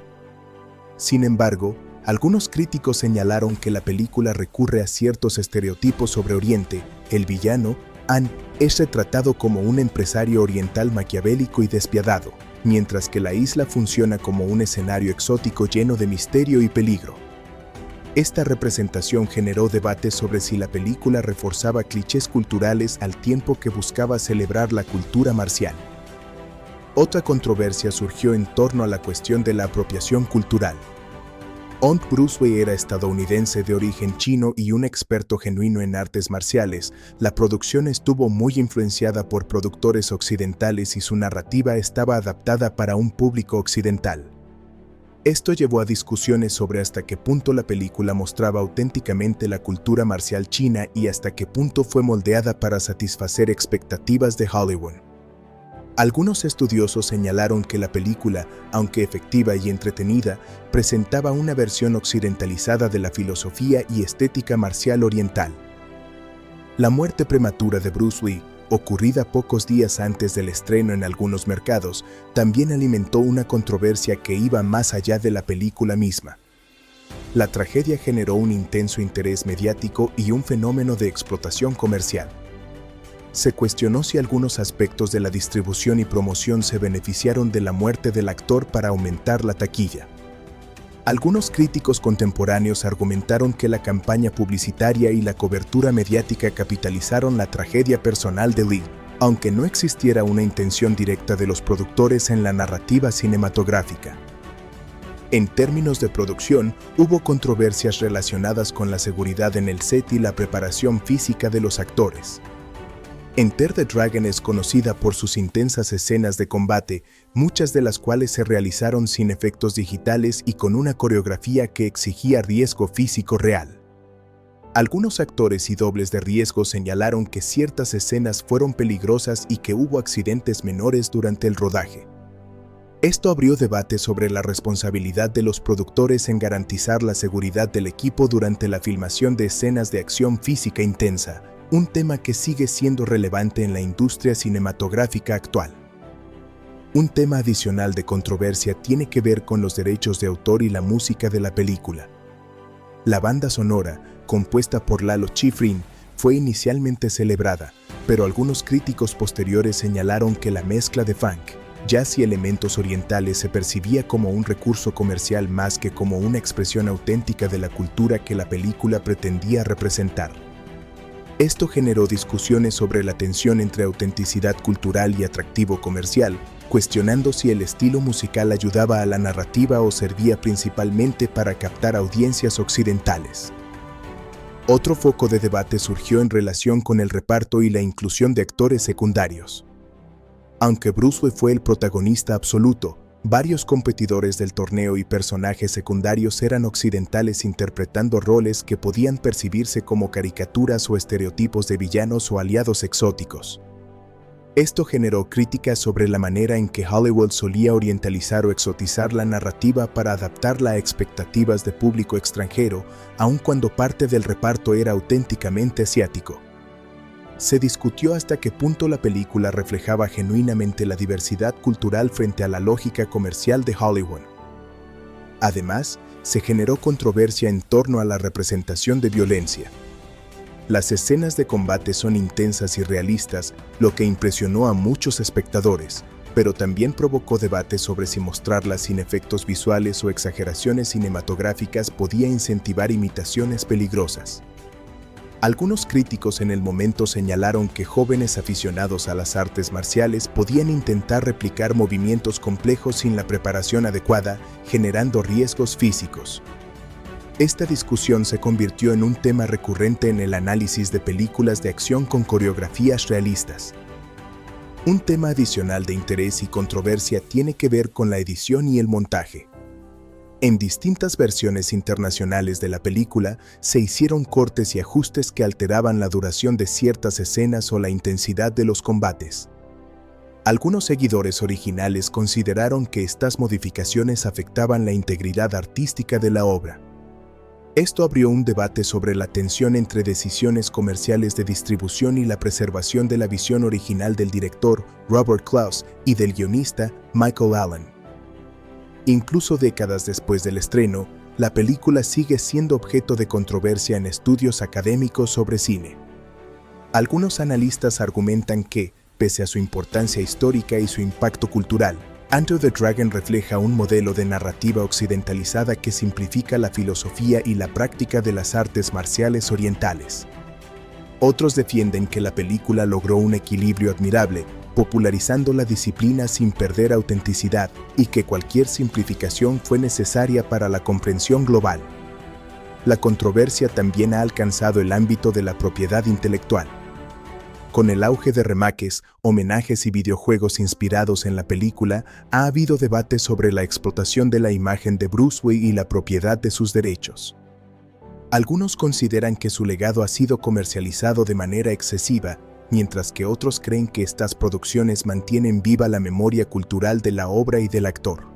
Sin embargo, algunos críticos señalaron que la película recurre a ciertos estereotipos sobre Oriente. El villano, An, es retratado como un empresario oriental maquiavélico y despiadado, mientras que la isla funciona como un escenario exótico lleno de misterio y peligro. Esta representación generó debates sobre si la película reforzaba clichés culturales al tiempo que buscaba celebrar la cultura marcial. Otra controversia surgió en torno a la cuestión de la apropiación cultural. Aunque Bruce Lee era estadounidense de origen chino y un experto genuino en artes marciales, la producción estuvo muy influenciada por productores occidentales y su narrativa estaba adaptada para un público occidental. Esto llevó a discusiones sobre hasta qué punto la película mostraba auténticamente la cultura marcial china y hasta qué punto fue moldeada para satisfacer expectativas de Hollywood. Algunos estudiosos señalaron que la película, aunque efectiva y entretenida, presentaba una versión occidentalizada de la filosofía y estética marcial oriental. La muerte prematura de Bruce Lee, ocurrida pocos días antes del estreno en algunos mercados, también alimentó una controversia que iba más allá de la película misma. La tragedia generó un intenso interés mediático y un fenómeno de explotación comercial. Se cuestionó si algunos aspectos de la distribución y promoción se beneficiaron de la muerte del actor para aumentar la taquilla. Algunos críticos contemporáneos argumentaron que la campaña publicitaria y la cobertura mediática capitalizaron la tragedia personal de Lee, aunque no existiera una intención directa de los productores en la narrativa cinematográfica. En términos de producción, hubo controversias relacionadas con la seguridad en el set y la preparación física de los actores. Enter the Dragon es conocida por sus intensas escenas de combate, muchas de las cuales se realizaron sin efectos digitales y con una coreografía que exigía riesgo físico real. Algunos actores y dobles de riesgo señalaron que ciertas escenas fueron peligrosas y que hubo accidentes menores durante el rodaje. Esto abrió debate sobre la responsabilidad de los productores en garantizar la seguridad del equipo durante la filmación de escenas de acción física intensa, un tema que sigue siendo relevante en la industria cinematográfica actual. Un tema adicional de controversia tiene que ver con los derechos de autor y la música de la película. La banda sonora, compuesta por Lalo Schifrin, fue inicialmente celebrada, pero algunos críticos posteriores señalaron que la mezcla de funk, jazz y elementos orientales se percibía como un recurso comercial más que como una expresión auténtica de la cultura que la película pretendía representar. Esto generó discusiones sobre la tensión entre autenticidad cultural y atractivo comercial, cuestionando si el estilo musical ayudaba a la narrativa o servía principalmente para captar audiencias occidentales. Otro foco de debate surgió en relación con el reparto y la inclusión de actores secundarios. Aunque Bruce Lee fue el protagonista absoluto, varios competidores del torneo y personajes secundarios eran occidentales interpretando roles que podían percibirse como caricaturas o estereotipos de villanos o aliados exóticos. Esto generó críticas sobre la manera en que Hollywood solía orientalizar o exotizar la narrativa para adaptarla a expectativas de público extranjero, aun cuando parte del reparto era auténticamente asiático. Se discutió hasta qué punto la película reflejaba genuinamente la diversidad cultural frente a la lógica comercial de Hollywood. Además, se generó controversia en torno a la representación de violencia. Las escenas de combate son intensas y realistas, lo que impresionó a muchos espectadores, pero también provocó debate sobre si mostrarlas sin efectos visuales o exageraciones cinematográficas podía incentivar imitaciones peligrosas. Algunos críticos en el momento señalaron que jóvenes aficionados a las artes marciales podían intentar replicar movimientos complejos sin la preparación adecuada, generando riesgos físicos. Esta discusión se convirtió en un tema recurrente en el análisis de películas de acción con coreografías realistas. Un tema adicional de interés y controversia tiene que ver con la edición y el montaje. En distintas versiones internacionales de la película, se hicieron cortes y ajustes que alteraban la duración de ciertas escenas o la intensidad de los combates. Algunos seguidores originales consideraron que estas modificaciones afectaban la integridad artística de la obra. Esto abrió un debate sobre la tensión entre decisiones comerciales de distribución y la preservación de la visión original del director Robert Clouse y del guionista Michael Allen. Incluso décadas después del estreno, la película sigue siendo objeto de controversia en estudios académicos sobre cine. Algunos analistas argumentan que, pese a su importancia histórica y su impacto cultural, Enter the Dragon refleja un modelo de narrativa occidentalizada que simplifica la filosofía y la práctica de las artes marciales orientales. Otros defienden que la película logró un equilibrio admirable, popularizando la disciplina sin perder autenticidad, y que cualquier simplificación fue necesaria para la comprensión global. La controversia también ha alcanzado el ámbito de la propiedad intelectual. Con el auge de remakes, homenajes y videojuegos inspirados en la película, ha habido debate sobre la explotación de la imagen de Bruce Lee y la propiedad de sus derechos. Algunos consideran que su legado ha sido comercializado de manera excesiva, mientras que otros creen que estas producciones mantienen viva la memoria cultural de la obra y del actor.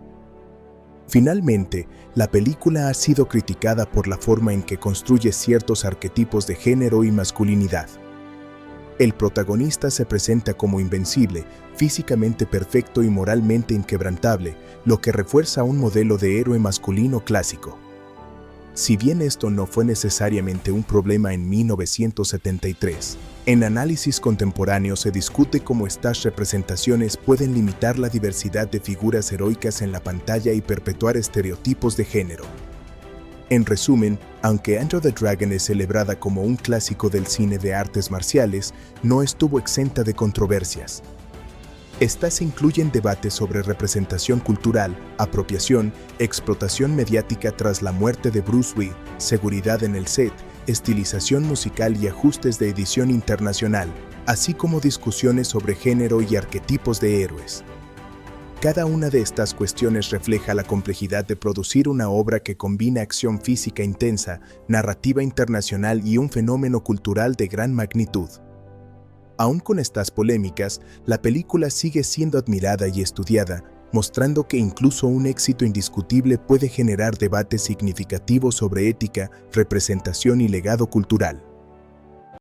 Finalmente, la película ha sido criticada por la forma en que construye ciertos arquetipos de género y masculinidad. El protagonista se presenta como invencible, físicamente perfecto y moralmente inquebrantable, lo que refuerza un modelo de héroe masculino clásico. Si bien esto no fue necesariamente un problema en 1973, en análisis contemporáneo se discute cómo estas representaciones pueden limitar la diversidad de figuras heroicas en la pantalla y perpetuar estereotipos de género. En resumen, aunque Enter the Dragon es celebrada como un clásico del cine de artes marciales, no estuvo exenta de controversias. Estas incluyen debates sobre representación cultural, apropiación, explotación mediática tras la muerte de Bruce Lee, seguridad en el set, estilización musical y ajustes de edición internacional, así como discusiones sobre género y arquetipos de héroes. Cada una de estas cuestiones refleja la complejidad de producir una obra que combina acción física intensa, narrativa internacional y un fenómeno cultural de gran magnitud. Aún con estas polémicas, la película sigue siendo admirada y estudiada, mostrando que incluso un éxito indiscutible puede generar debates significativos sobre ética, representación y legado cultural.